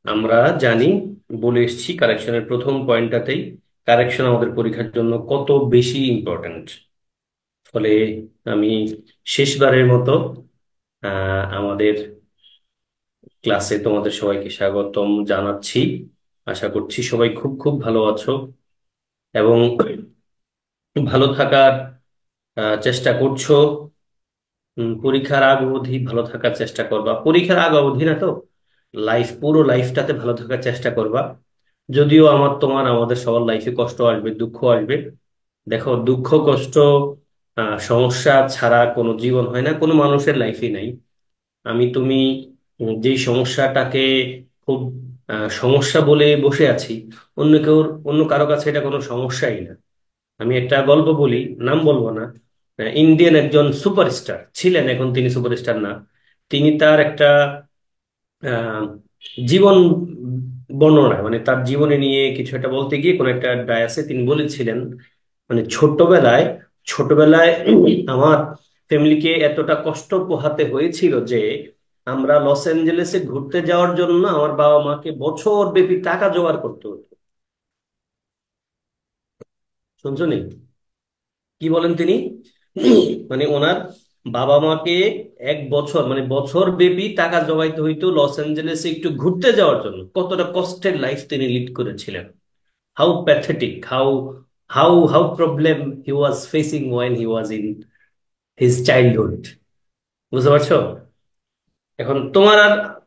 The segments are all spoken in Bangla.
আমরা জানি, বলে এসেছি কারেকশনের প্রথম পয়েন্টটাতেই, কারেকশন আমাদের পরীক্ষার জন্য কত বেশি ইম্পর্ট্যান্ট। ফলে আমি শেষবারের মতো আমাদের ক্লাসে তোমাদের সবাইকে স্বাগতম জানাচ্ছি। আশা করছি সবাই খুব খুব ভালো আছো এবং ভালো থাকার চেষ্টা করছো। পরীক্ষার আগ অবধি ভালো থাকার চেষ্টা করবা, পরীক্ষার আগ অবধি না তো, পুরো লাইফটাতে ভালো থাকার চেষ্টা করবা। যদিও তোমার আমাদের সবার লাইফে কষ্ট আসবে, দুঃখ আসবে। দেখো, দুঃখ কষ্ট সমস্যা ছাড়া কোনো জীবন হয় না, কোনো মানুষের লাইফে নাই। তুমি যেই সমস্যাটাকে খুব সমস্যা বলে বসে আছি, অন্য কারো কাছে এটা কোনো সমস্যাই না। আমি একটা গল্প বলি, নাম বলবো না। ইন্ডিয়ান একজন সুপারস্টার ছিলেন, এখন তিনি সুপারস্টার না। তিনি তার একটা আহ, জীবন বর্ণনা, মানে তার জীবনে নিয়ে কিছু একটা বলতে গিয়ে কোন একটা ডায়াসে তিনি বলেছিলেন, মানে ছোটবেলায় আমার ফ্যামিলিকে এতটা কষ্ট পোহাতে হয়েছিল যে আমরা লস অ্যাঞ্জেলেসে ঘুরতে যাওয়ার জন্য আমার বাবা মাকে বছর ব্যাপী টাকা জোগাড় করতে হতো। শুনছো নি? কি বলেন তিনি? মানে ওনার বাবা মাকে এক বছর, মানে বছর ব্যাপী টাকা জমাইতে হইতো লস অ্যাঞ্জেলেসে একটু ঘুরতে যাওয়ার জন্য। কতটা কষ্টের লাইফ তিনি লিড করেছিলেন! How pathetic, how problem he was facing when he was in his childhood. বুঝতে পারছো? এখন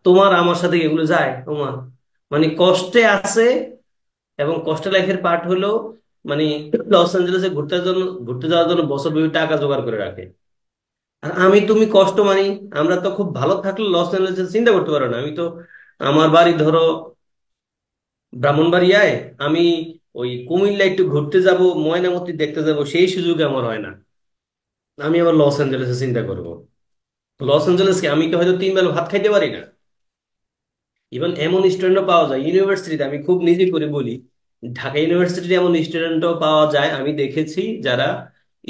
তোমার আমার সাথে এগুলো যায় তোমার, মানে কষ্টে আছে, এবং কষ্ট লাইফের পার্ট হলো, মানে লস অ্যাঞ্জেলেসে ঘুরতে যাওয়ার জন্য বছর ব্যাপী টাকা জোগাড় করে রাখে। আর তুমি কষ্ট মানি, আমরা তো খুব ভালো থাকলে লস এঞ্জেলস চিন্তা করতে পারো না। আমি তো, আমার বাড়ি ধরো ব্রাহ্মণবাড়িয়ায়, আমি ওই কুমিল্লা একটু ঘুরতে যাব, ময়নামতি দেখতে যাব, সেই সুযোগ আমার হয় না। আমি আবার লস এঞ্জেলেসে চিন্তা করব। লস এঞ্জেলেসকে আমি তো হয়তো 3 বেলা ভাত খাইতে পারি না। ইভেন এমন স্টুডেন্টও পাওয়া যায় ইউনিভার্সিটিতে, আমি খুব নিজে করে বলি, ঢাকা ইউনিভার্সিটিতে এমন স্টুডেন্টও পাওয়া যায়, আমি দেখেছি, যারা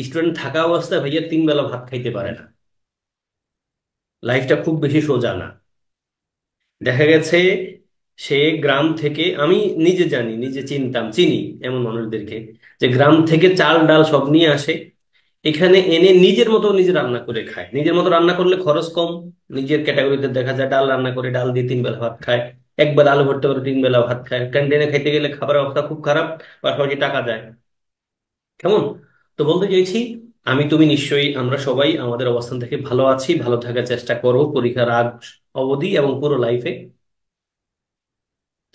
স্টুডেন্ট থাকা অবস্থায় ভাইয়া 3 বেলা ভাত খাইতে পারে না। লাইফটা খুব বেশি সোজা না। দেখা গেছে সে গ্রাম থেকে, আমি নিজে জানি, নিজে চিনি এমন মানুষদেরকে, যে গ্রাম থেকে চাল ডাল সব নিয়ে আসে, এখানে এনে নিজের মতো নিজে রান্না করে খায়। নিজের মতো রান্না করলে খরচ কম। নিজের ক্যাটাগরিতে দেখা যায় ডাল রান্না করে ডাল দিয়ে 3 বেলা ভাত খায়, একবার আলু ভর্তা করে 3 বেলা ভাত খায়। ক্যান্টিনে খাইতে গেলে খাবারের অবস্থা খুব খারাপ, পাশাপাশি টাকা যায়। কেমন? তো বলতে চাইছি, তুমি নিশ্চয়ই, আমরা সবাই আমাদের অবস্থান থেকে ভালো আছি, ভালো থাকার চেষ্টা করো পরীক্ষার আগ অবধি এবং পুরো লাইফে।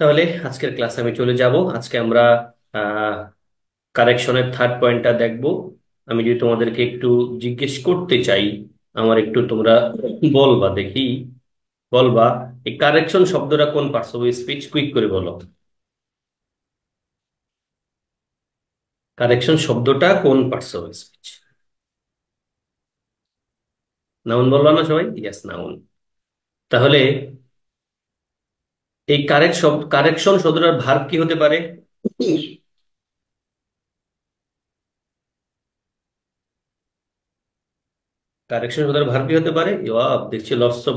তাহলে আজকের ক্লাসে আমি চলে যাব। আজকে আমরা আহ কারেকশনের থার্ড পয়েন্টটা দেখব। আমি যদি তোমাদেরকে একটু জিজ্ঞেস করতে চাই, আমার একটু তোমরা বলবা দেখি, বলবা এই কারেকশন শব্দটা কোন পার্টস অফ স্পিচ, কুইক করে বলো। কারেকশন শব্দটা কোন পার্টস অফ স্পিচ? নাউন বলবা না সবাই? Yes, noun. তাহলে এই কারেকশন শব্দটার ভার্ব কি হতে পারে? কারেকশন শব্দের ভার্ব কি হতে পারে? দেখছি lots of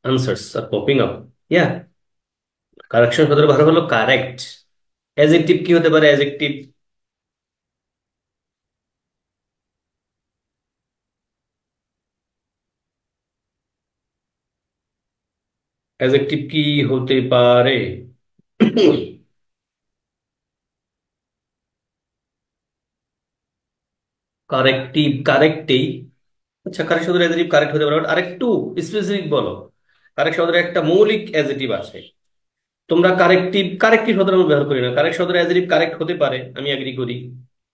answers are popping up. Yeah, correction শব্দের ভার্ব হলো কারেক্ট। অ্যাজেক্টিভ কি হতে পারে? অ্যাজেক্টিভ, অ্যাজেক্টিভ কি হতে পারে? কারেক্টিভ, কারেক্টেই। আচ্ছা, কারেক্ট শব্দের অ্যাজেক্টিভ কারেক্ট হতে পারে, but আরেকটু স্পেসিফিক বলো। কারেক্ট শব্দের একটা মৌলিক অ্যাজেক্টিভ আছে। তোমরা কারেক্টিভ শব্দের আমরা ব্যবহার করি না। কারেক্ট শব্দের অ্যাজেক্টিভ কারেক্ট হতে পারে, আমি এগ্রি করি,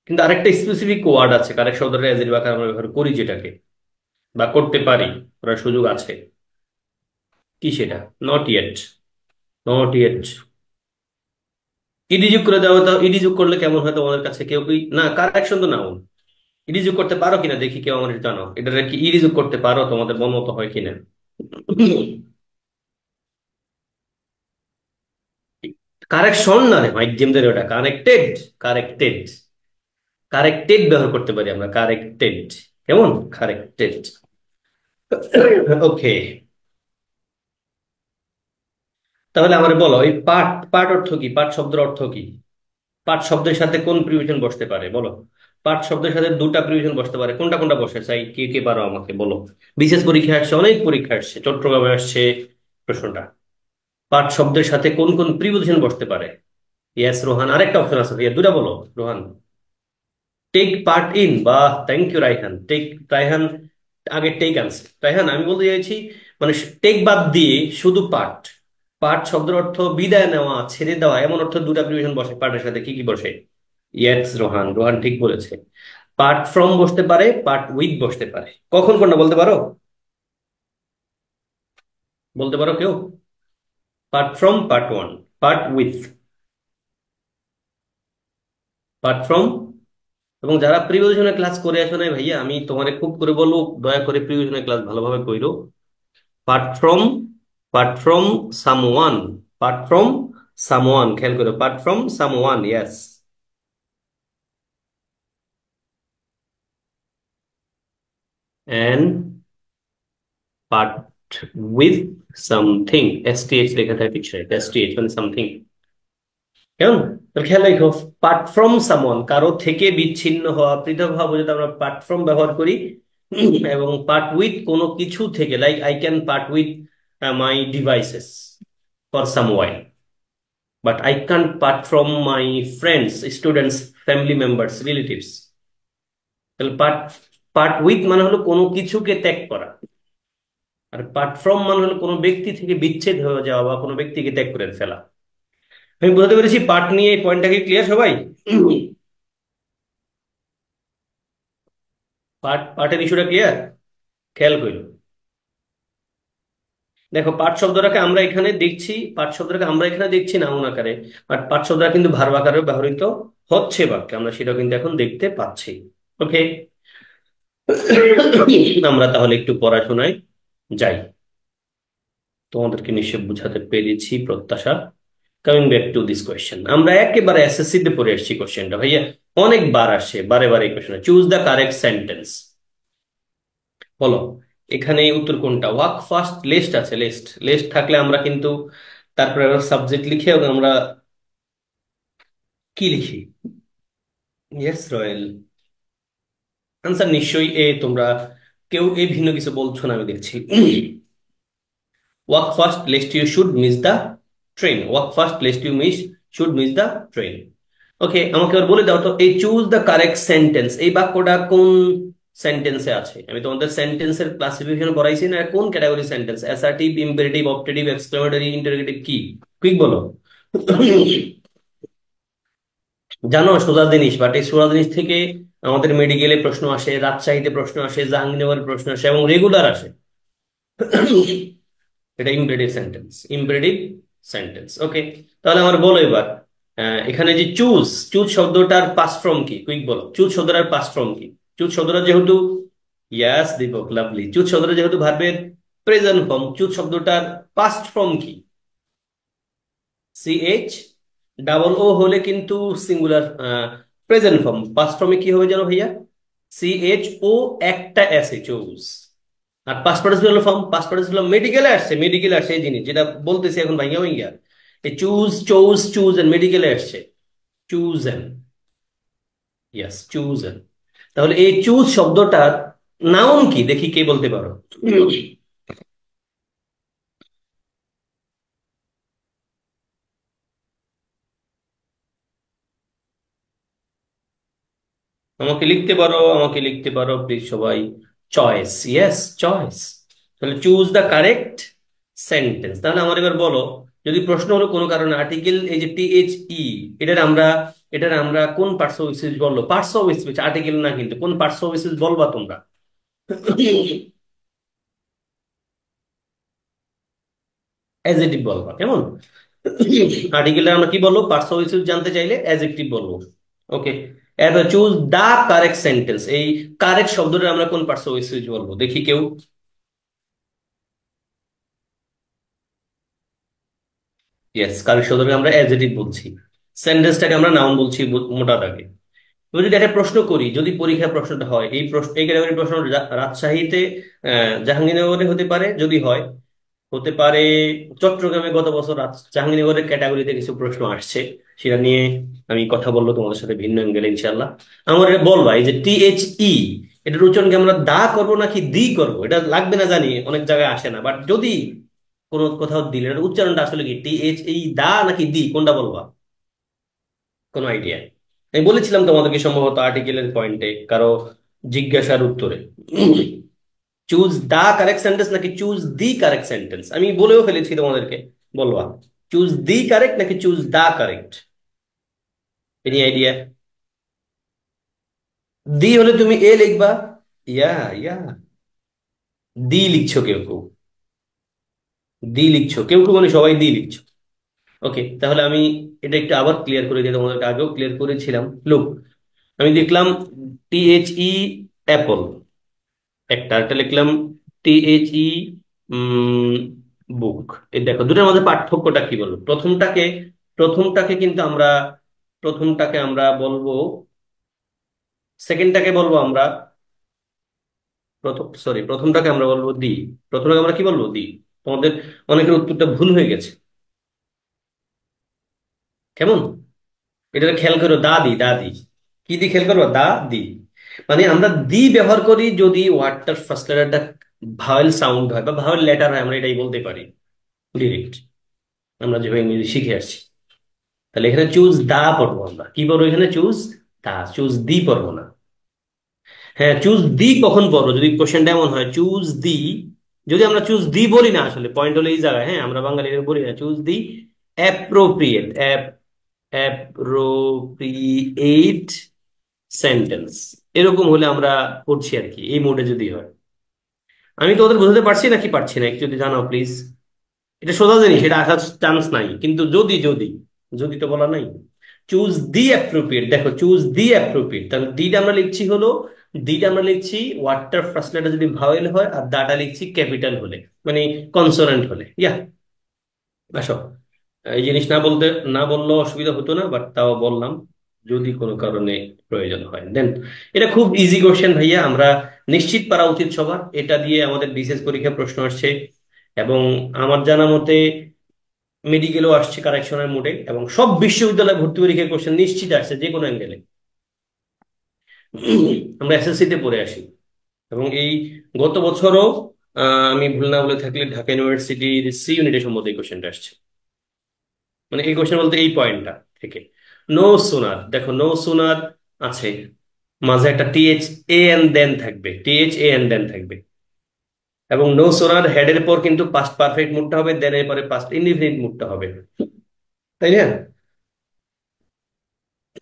কিন্তু আরেকটা স্পেসিফিক ওয়ার্ড আছে কারেক্ট শব্দের অ্যাজেক্টিভ আকারে আমরা ব্যবহার করি যেটাকে, বা করতে পারি, করার সুযোগ আছে। কি সেটা? Not yet. Not yet. ED যোগ করে দেওয়া, তো ইডি যোগ করলে কেমন হয় তোমাদের কাছে? কেউ কি না, কারেকশন তো নাউন। ইডি যোগ করতে পারো কিনা দেখি, কেউ আমার জানো এটা কি ইডি যোগ করতে পারো? তোমাদের মন মতো হয় কিনা? কারেকশন না রে মাধ্যমদের, ওটা কানেক্টেড। কারেক্টেড। কারেক্টেড ব্যবহার করতে পারি আমরা, কারেক্টেড। কেমন? কারেক্টেড। ওকে। তাহলে আমার বলো এই পার্ট, পার্ট অর্থ কি, পার্ট শব্দের অর্থ কি? পার্ট শব্দের সাথে কোন প্রিভিশন বসতে পারে বলো? পার্ট শব্দের সাথে দুটা প্রিভিশন বসতে পারে, কোনটা কোনটা বসে চাই, কে কে পারো আমাকে বলো। বিশেষ পরীক্ষা আসছে, অনেক পরীক্ষা আসছে, চট্টগ্রামে আসছে প্রশ্নটা। পার্ট শব্দের সাথে কোন কোন প্রিপজিশন বসতে পারে? ইয়েস রোহান, আরেকটা অপশন আছে ভাইয়া, দুটা বলো রোহান। টেক পার্ট ইন, বাহ thank you Raihan, take. Raihan আগে টেক আনছে। রাইহান আমি বলতে চাইছি মানে টেক বাদ দিয়ে শুধু পার্ট, পার্ট শব্দের অর্থ বিদায় নেওয়া, ছেড়ে দেওয়া, এমন অর্থ দুটা প্রিপজিশন বসে পার্টের সাথে, কি কি বসে? ইয়েস রোহান, রোহান ঠিক বলেছে। পার্ট ফ্রম বসতে পারে, পার্ট উইথ বসতে পারে। কখন কোনটা বলতে পারো? বলতে পারো কেউ? Part from, part one, part with, part from. এবং যারা প্রিপজিশনের ক্লাস করে আসো না ভাইয়া, আমি তোমারে খুব করে বলবো, দয়া করে প্রিপজিশনের ক্লাস ভালোভাবে কইরো। Part from, part from someone, part from someone, খেয়াল করো, part from someone, yes. And part with something, S T H লেখা থাকে পিছনে, এসটিএইচ মানে সামথিং। কেমন? তাহলে খেয়াল রাখো, পার্ট ফ্রম সামওয়ান, কারো থেকে বিচ্ছিন্ন হওয়া, পৃথক হওয়া বোঝাতে আমরা পার্ট ফ্রম ব্যবহার করি। এবং পার্ট উইথ কোনো কিছু থেকে, like I can part with my devices for some while, but I can't part from my friends, students, family members, relatives. তাহলে পার্ট, পার্ট উইথ মানে হলো কোনো কিছুকে ত্যাগ করা, আর পার্ট ফ্রম মানে হলো কোনো ব্যক্তি থেকে বিচ্ছেদ হয়ে যাওয়া বা কোনো ব্যক্তিকে ত্যাগ করে ফেলা। আমি বুঝতে পেরেছি পার্ট নিয়ে, এই পয়েন্টটাকে ক্লিয়ার সবাই? পার্ট, পার্টের ইস্যুটা ক্লিয়ার? খেয়াল করো, দেখো পার্ট শব্দটাকে আমরা এখানে দেখছি, পার্ট শব্দটাকে আমরা এখানে দেখছি নাউন আকারে, বাট পার্ট শব্দটা কিন্তু ভার্ব আকারে ব্যবহৃত হচ্ছে বাক্যে, আমরা সেটা কিন্তু এখন দেখতে পাচ্ছি। ওকে, আমরা তাহলে একটু পড়াশোনায় যাই। তোমাদেরকে নিশ্চয় বুঝাতে পেরেছি প্রত্যাশা। Coming back to this question, আমরা একেবারে এসএসসি তে পড়ে আসছি কোশ্চেনটা ভাইয়া, অনেকবার আসে, বারে বারে এই question, choose the correct sentence. বলো এখানে এই উত্তর কোনটা? ওয়াক ফার্স্ট, লেস্ট আছে, লেস্ট, লেস্ট থাকলে আমরা কিন্তু তারপরে আবার সাবজেক্ট লিখে আমরা কি লিখি? ইয়েস রয়েল, আনসার নিশ্চয়ই এ। তোমরা কেউ এ ভিন্ন কিছু বলছো না আমি দেখছি। Walk fast lest you should miss the train, walk fast lest you miss should miss the train. Okay, আমাকে এবার বলে দাও তো, এই চুজ দ্য কারেক্ট সেন্টেন্স, এই বাক্যটা কোন সেন্টেন্সে আছে? আমি তোমাদের সেন্টেন্সের ক্লাসিফিকেশন পড়াইছি না, কোন category sentence? Assertive, imperative, objective, exclamatory, interrogative, কি? কুইক বলো। জানো সোজা জিনিস, বাট এই সোজা জিনিস থেকে আমাদের মেডিকেলে প্রশ্ন আসে, রাজশাহীতে প্রশ্ন আসে, জাহাঙ্গীরনগরের প্রশ্ন আসে এবং রেগুলার আসে। এটা ইম্পেরেটিভ সেন্টেন্স, ইম্পেরেটিভ সেন্টেন্স। ওকে, তাহলে আমার বলো এবার, এখানে যে চুজ, চুজ শব্দটার পাস্ট ফর্ম কি? কুইক বলো, চুজ শব্দটার পাস্ট ফর্ম কি? চুজ শব্দটা যেহেতু, ইয়াস দীপক, লাভলি, চুজ শব্দটা যেহেতু ভার্বের প্রেজেন্ট ফর্ম, চুজ শব্দটার পাস্ট ফর্ম কি? সিএইচ ডাবল ও হলে কিন্তু সিঙ্গুলার, প্রেজেন্ট ফর্ম, পাস্ট ফর্মে কি হবে জানো ভাইয়া? সিএইচ ও একটা এস এ, চুজ। আর past participle form, past participle মেডিকেলে আসছে, মেডিকেলে আসছে এই জিনিস যেটা বলতেছি এখন ভাইয়া ভাইয়া, এই চুজ, চোজ, চুজ এন্ড মেডিকেলে আসছে, চুজেন, ইয়েস চুজেন। তাহলে এই চুজ শব্দটার নাউন কি দেখি, কে বলতে পারো? আমাকে লিখতে পারো, আমাকে লিখতে পারো প্লিজ সবাই। Choice, yes choice. তাহলে চুজ দ্য কারেক্ট সেন্টেন্স। তাহলে আমার এবার বলো, যদি প্রশ্ন হলো কোনো কারণে আর্টিকেল, এই যে টিএইচ ই, এটার আমরা, এটার আমরা কোন পার্টস অফ স্পিচ বললো? পার্টস অফ স্পিচ, আর্টিকেল না কিন্তু, কোন পার্টস অফ স্পিচ বলবা তোমরা? অ্যাজেক্টিভ বলবা, কেমন? আর্টিকেলটা আমরা কি বলবো? পার্টস অফ স্পিচ জানতে চাইলে অ্যাজেক্টিভ বলবো। ওকে, এবার চুজ দা কারেক্ট সেন্টেন্স, এই কারেক্ট শব্দটা আমরা কোন পার্টস অফ স্পিচ বলবো দেখি কেউ। ইয়েস, কারেক্ট শব্দটাকে আমরা অ্যাডজেক্টিভ বলছি, সেন্টেন্সটাকে আমরা নাউন বলছি, মোটাটাকে। এবার যদি একটা প্রশ্ন করি, যদি পরীক্ষায় প্রশ্নটা হয়, এই প্রশ্ন, এই ক্যাটাগরির প্রশ্ন রাজশাহীতে, জাহাঙ্গীরনগরে হতে পারে যদি হয়, হতে পারে চট্টগ্রামে গত বছর জাহাঙ্গীরনগরের ক্যাটাগরিতে কিছু প্রশ্ন আসছে, সেটা নিয়ে আমি কথা বলবো তোমাদের সাথে ভিন্ন অ্যাঙ্গেলে ইনশাল্লাহ। আমার এটা বলবা, এই যে THE, এটার উচ্চারণকে আমরা দা করব নাকি দি করব, এটা লাগবে না জানি, অনেক জায়গায় আসে না, বাট যদি কোনো কোথাও দিলে এটার উচ্চারণটা আসলে কি, দা নাকি দি, কোনটা বলবা? কোনো আইডিয়া? আমি বলেছিলাম তোমাদেরকে সম্ভবত আর্টিকেলের পয়েন্টে কারো জিজ্ঞাসার উত্তরে, চুজ দা কারেক্ট সেন্টেন্স নাকি চুজ দি কারেক্ট সেন্টেন্স, আমি বলেও ফেলেছি তোমাদেরকে, বলবা চুজ দি কারেক্ট নাকি choose the correct? Any idea? The হলে তুমি এ লিখবা। ইয়া, ইয়া, দি লিখছো কেউ কেউ, দি লিখছো কেউ কেউ, মানে সবাই দি লিখছো। ওকে, তাহলে আমি এটা একটু আবার ক্লিয়ার করে দিই, তোমাদেরকে আগেও ক্লিয়ার করেছিলাম। লুক, আমি লিখলাম THE অ্যাপল একটা, একটা লিখলাম THE বুক। এই দেখো দুটোর মধ্যে পার্থক্যটা কি বলবো? প্রথমটাকে কিন্তু আমরা, প্রথমটাকে আমরা বলবো, সেকেন্ডটাকে বলবো আমরা, প্রথমটাকে আমরা বলবো দি, প্রথমটাকে আমরা কি বলবো? দি। তোমাদের অনেকের উত্তরটা ভুল হয়ে গেছে। কেমন? এটা খেয়াল করো, দা দি, দা দি, কি দি খেয়াল করবো, দা দি। মানে আমরা দি ব্যবহার করি যদি ওয়ার্ডটার ফার্স্ট লেটারটা ভাওয়েল সাউন্ড হয় বা ভাওয়েল লেটার হয়, আমরা এটাই বলতে পারি ডিরেক্ট, আমরা যেভাবে ইংরেজি শিখে আসছি। তাহলে এখানে চুজ দা পড়বো, আমরা কি পড়বো এখানে? চুজ দা, চুজ দি পড়বো না। হ্যাঁ, চুজ দি কখন পড়বো, যদি কোশ্চেনটা এমন হয় চুজ দি, যদি আমরা চুজ দি বলি না, আসলে পয়েন্ট হলো এই জায়গায়, হ্যাঁ আমরা বাঙালিরা বলি না choose the appropriate, appropriate sentence, এরকম হলে আমরা পড়ছি আর কি, এই মোডে যদি হয়। আমি তো ওদের বোঝাতে পারছি নাকি পারছি না, একটু যদি জানাও প্লিজ। এটা সোজা জিনিস, এটা আসার চান্স নাই, কিন্তু যদি যদি, যদি তো বলা নাই। চুজ দি অ্যাপ্রোপ্রিয়েট, দেখো চুজ দি অ্যাপ্রোপ্রিয়েট, তাহলে দিটা আমরা লিখছি হলো, দিটা আমরা লিখছি ওয়ার্ডটার ফার্স্ট লেটার যদি ভাওয়েল হয়, আর দাটা লিখছি ক্যাপিটাল হলে, মানে কনসোনেন্ট হলে। ইয়া, আসো, এই জিনিস না বলতে, না বললেও অসুবিধা হতো না, বাট তাও বললাম যদি কোনো কারণে প্রয়োজন হয়। দেন এটা খুব ইজি কোশ্চেন ভাইয়া, আমরা নিশ্চিত পারা উচিত সবার, এটা দিয়ে আমাদের বিশেষ পরীক্ষা প্রশ্ন আসছে, এবং আমার জানা মতে মেডিকেলও আসছে কারেকশনের মোডে, এবং সব বিশ্ববিদ্যালয় ভর্তি পরীক্ষার কোশ্চেন নিশ্চিত আসছে যে কোনো অ্যাঙ্গেলে। আমরা SSC তে পড়ে আসি, এবং এই গত বছরও আমি ভুল না বলে থাকলে ঢাকা ইউনিভার্সিটির সি ইউনিটে সম্ভবত এই কোশ্চেনটা আসছে, মানে এই কোশ্চেন বলতে এই পয়েন্টটা থেকে। নো সোনার, দেখো নো সোনার আছে, মাঝে একটা THAN দেন থাকবে, THAN দেন থাকবে, এবং নো সোনার হেডের পর কিন্তু পাস্ট পারফেক্ট মুডটা হবে, দেন এর পরে পাস্ট ইনডিফিনিট মুডটা হবে, তাই না?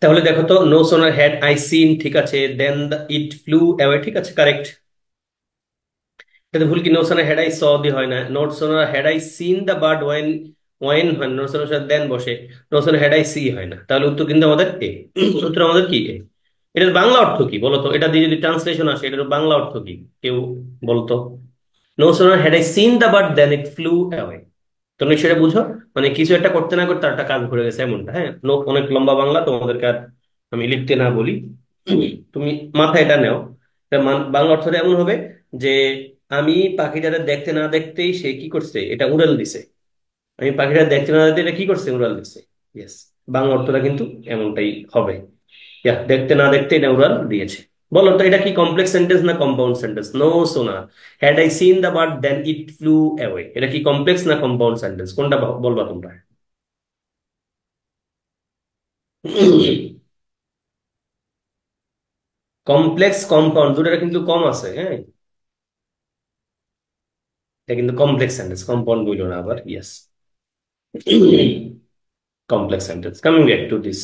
তাহলে দেখো তো, no sooner had I scene, ঠিক আছে, দেন ইট ফ্লু অ্যাওয়ে, ঠিক আছে, কারেক্ট। এটা ভুল কি? No sooner had I saw দি হয় না, not sooner had I seen the bird when, when হয় নো সোনার সাথে দেন বসে, no sooner had I C হয় না, তাহলে উত্তর কিন্তু আমাদের এ। উত্তর আমাদের কি? এ। এটার বাংলা অর্থ কি বলতো? এটা দিয়ে যদি ট্রান্সলেশন আসে, এটার বাংলা অর্থ কি কেউ বলতো? No sooner had I seen the bird then it flew away. তুমি সেটা বুঝো, মানে কিছু একটা করতে না করতে তার একটা কাজ ঘুরে গেছে, এমনটা। হ্যাঁ, অনেক লম্বা বাংলা, তোমাদেরকে আর আমি লিখতে না বলি, তুমি মাথায় এটা নেও। এটার বাংলা অর্থটা এমন হবে যে, আমি পাখিটারে দেখতে না দেখতেই সে কি করছে, এটা উড়াল দিছে। আমি পাখিটা দেখতে না দেখতে এটা কি করছে, উড়াল দিছে। ইয়েস, বাংলা অর্থটা কিন্তু এমনটাই হবে। দেখতে না দেখতে এটা উড়াল দিয়েছে। বলো তো, এটা কি কমপ্লেক্স সেন্টেন্স না compound sentence? No sooner had I seen the bird then it flew away, এটা কি কমপ্লেক্স না কম্পাউন্ড সেন্টেন্স, কোনটা বলবা তোমরা? কমপ্লেক্স কম্পাউন্ড দুটোটা কিন্তু কম আছে, হ্যাঁ, এটা কিন্তু কমপ্লেক্স সেন্টেন্স, কম্পাউন্ড বইল না আবার। Yes, complex sentence. Coming back to this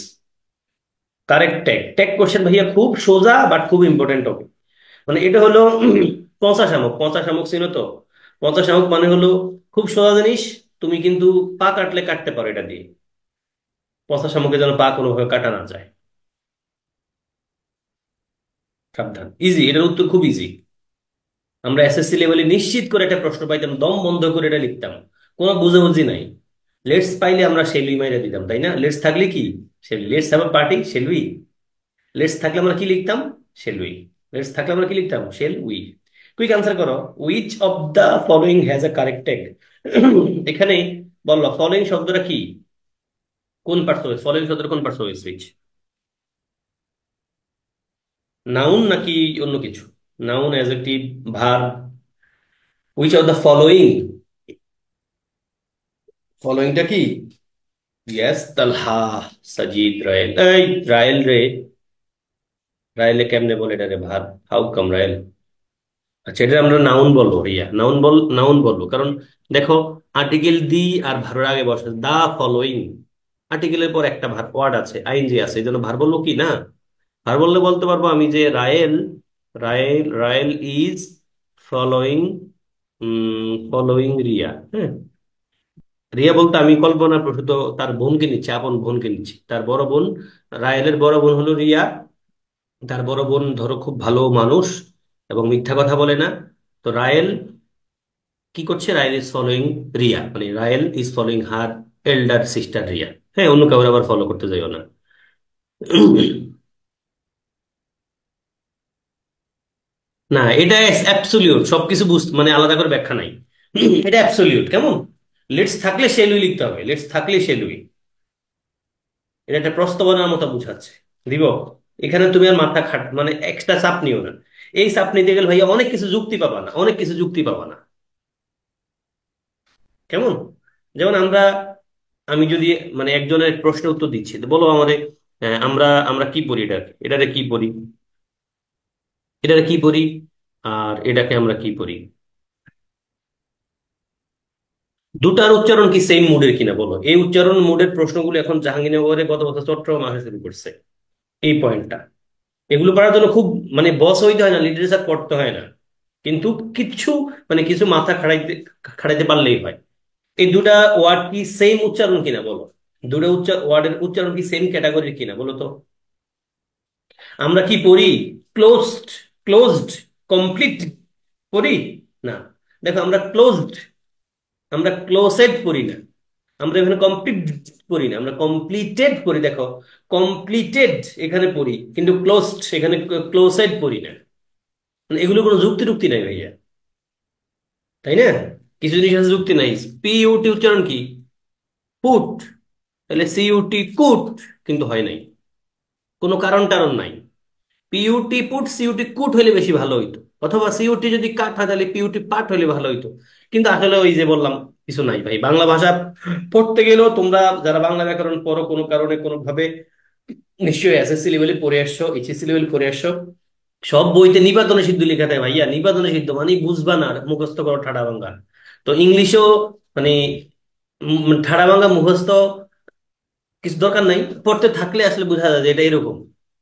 correct tag, tag question ভাইয়া খুব সোজা বাট খুব ইম্পর্টেন্ট টপিক। মানে এটা হলো পচা শামুক, পচা শামুক চিনো তো? পচা শামুক মানে হলো খুব সোজা জিনিস, তুমি কিন্তু পা কাটলে কাটতে পারো এটা দিয়ে, পচা শামুকের যেন পা কোনোভাবে কাটা না যায়, সাবধান। ইজি, এটার উত্তর খুব ইজি। আমরা SSC লেভেলে নিশ্চিত করে একটা প্রশ্ন পাইতাম, দম বন্ধ করে এটা লিখতাম, কোনো বুঝাবুঝি নাই। লেটস পাইলে আমরা শেলুই মাইরা দিতাম, তাই না? লেটস থাকলে কি, লেটস হ্যাভ আ পার্টি শেলুই, লেটস থাকলে আমরা কি লিখতাম? শেলুই। লেটস থাকলে আমরা কি লিখতাম? Shell we. কুইক আনসার করো, which of the following has a correct tag? এখানে বললো ফলোইং শব্দটা কি, কোন পার্টস হবে, ফলোইং শব্দের কোন পার্টস হবে সুইচ, নাউন নাকি অন্য কিছু, noun, adjective, verb, which of the following, ফলোইংটা কি? ইয়েস, তালহা, সাজিদ, রায়েল। এই রায়েল রে, রায়েলে কেমনে বলে এটা রে ভার্ব, হাউ কাম রায়েল? আচ্ছা, এটা আমরা নাউন বলবো ভাইয়া, নাউন বলবো, কারণ দেখো আর্টিকেল দি আর ভার্বের আগে বসে দা ফলোইং, আর্টিকেলের পর একটা ওয়ার্ড আছে, আইএনজি আছে, এই জন্য ভার বলবো কি না, ভার বললে বলতে পারবো আমি যে Raell, Raell is following, following Riya. হ্যাঁ, রিয়া বলতে আমি কল্পনা প্রসূত তার বোনকে নিচ্ছি, আপন বোনকে নিচ্ছি, তার বড় বোন, রায়েলের বড় বোন হলো রিয়া, তার বড় বোন ধরো খুব ভালো মানুষ এবং মিথ্যা কথা বলে না। তো রায়েল কি করছে, রায়েল ইজ ফলোইং রিয়া, মানে Rayel is following her elder sister Riya. হ্যাঁ, অন্য কাউকে আবার ফলো করতে যাইও না। না, এটা অ্যাবসলিউট, সবকিছু মানে আলাদা করে ব্যাখ্যা নাই। এটা অ্যাবসলিউট, কেমন, লেটস থাকলে সে লুই লিখতে হবে, লেটস থাকলে সে লুই, এটা একটা প্রস্তাবনার মতো বুঝাচ্ছে, দিব। এখানে তুমি আর মাথা মানে এক্সট্রা চাপ নিও না, এই চাপ নিতে গেলে ভাইয়া অনেক কিছু যুক্তি পাবা না, অনেক কিছু যুক্তি পাবা না, কেমন? যেমন আমি যদি মানে একজনের প্রশ্নের উত্তর দিচ্ছি, তো বলো আমাদের, আমরা আমরা কি পড়ি, এটারে কি পড়ি, এটারে কি পড়ি, আর এটাকে আমরা কি পড়ি, দুটার উচ্চারণ কি সেম মুডের কিনা বলো, এই উচ্চারণ মুডের প্রশ্নগুলো এখন জাহাঙ্গীরনগরে গত বছর চট্টগ্রাম আসা শুরু করছে, এই পয়েন্টটা, এগুলো করার জন্য খুব মানে বস হইতে হয় না, লিটারেচার পড়তে হয় না, কিন্তু কিছু মানে কিছু মাথা খাড়াইতে পারলেই হয়। এই দুটা ওয়ার্ড কি সেম উচ্চারণ কিনা বলো, দুটো ওয়ার্ডের উচ্চারণ কি সেম ক্যাটাগরির কিনা বলো তো। আমরা কি পড়ি ক্লোজড, ক্লোজড, কমপ্লিট পড়ি না, দেখো আমরা ক্লোজড, আমরা ক্লোজেড পড়ি না, আমরা এখানে কমপ্লিট পড়ি না, আমরা কমপ্লিটেড পড়ি, দেখো কমপ্লিটেড এখানে পড়ি, কিন্তু ক্লোজড এখানে ক্লোজেড পড়ি না, মানে এগুলো কোনো যুক্তি টুক্তি নাই ভাইয়া, তাই না? কিছু জিনিস আছে যুক্তি নাই, পিইউটি উচ্চারণ কি, পুট, তাহলে সিইউটি কুট, কিন্তু হয় নাই, কোনো কারণ টারণ নাই, পিইউটি পুট সিইউটি কুট হইলে বেশি ভালো হইতো, অথবা সিইউটি যদি কাট হয় তাহলে পিইউটি পাট হইলে ভালো হইতো, কিন্তু আসলে ওই যে বললাম কিছু নাই ভাই, বাংলা ভাষা পড়তে গেলেও তোমরা যারা বাংলা ব্যাকরণ পড়ো কোনো কারণে কোনো ভাবে নিশ্চয়ই এসএসসি লেভেলে পড়ে আসছো, এইচএসসি লেভেল পড়ে আসছো, সব বইতে নিপাতনে সিদ্ধ লেখা থাকে ভাইয়া, নিপাতনে সিদ্ধ মানে বুঝবা না আর মুখস্থ করো ঠাড়া ভাঙা। তো ইংলিশও মানে ঠাড়া ভাঙা মুখস্থ কিছু দরকার নাই, পড়তে থাকলে আসলে বোঝা যায় যে এটা এরকম,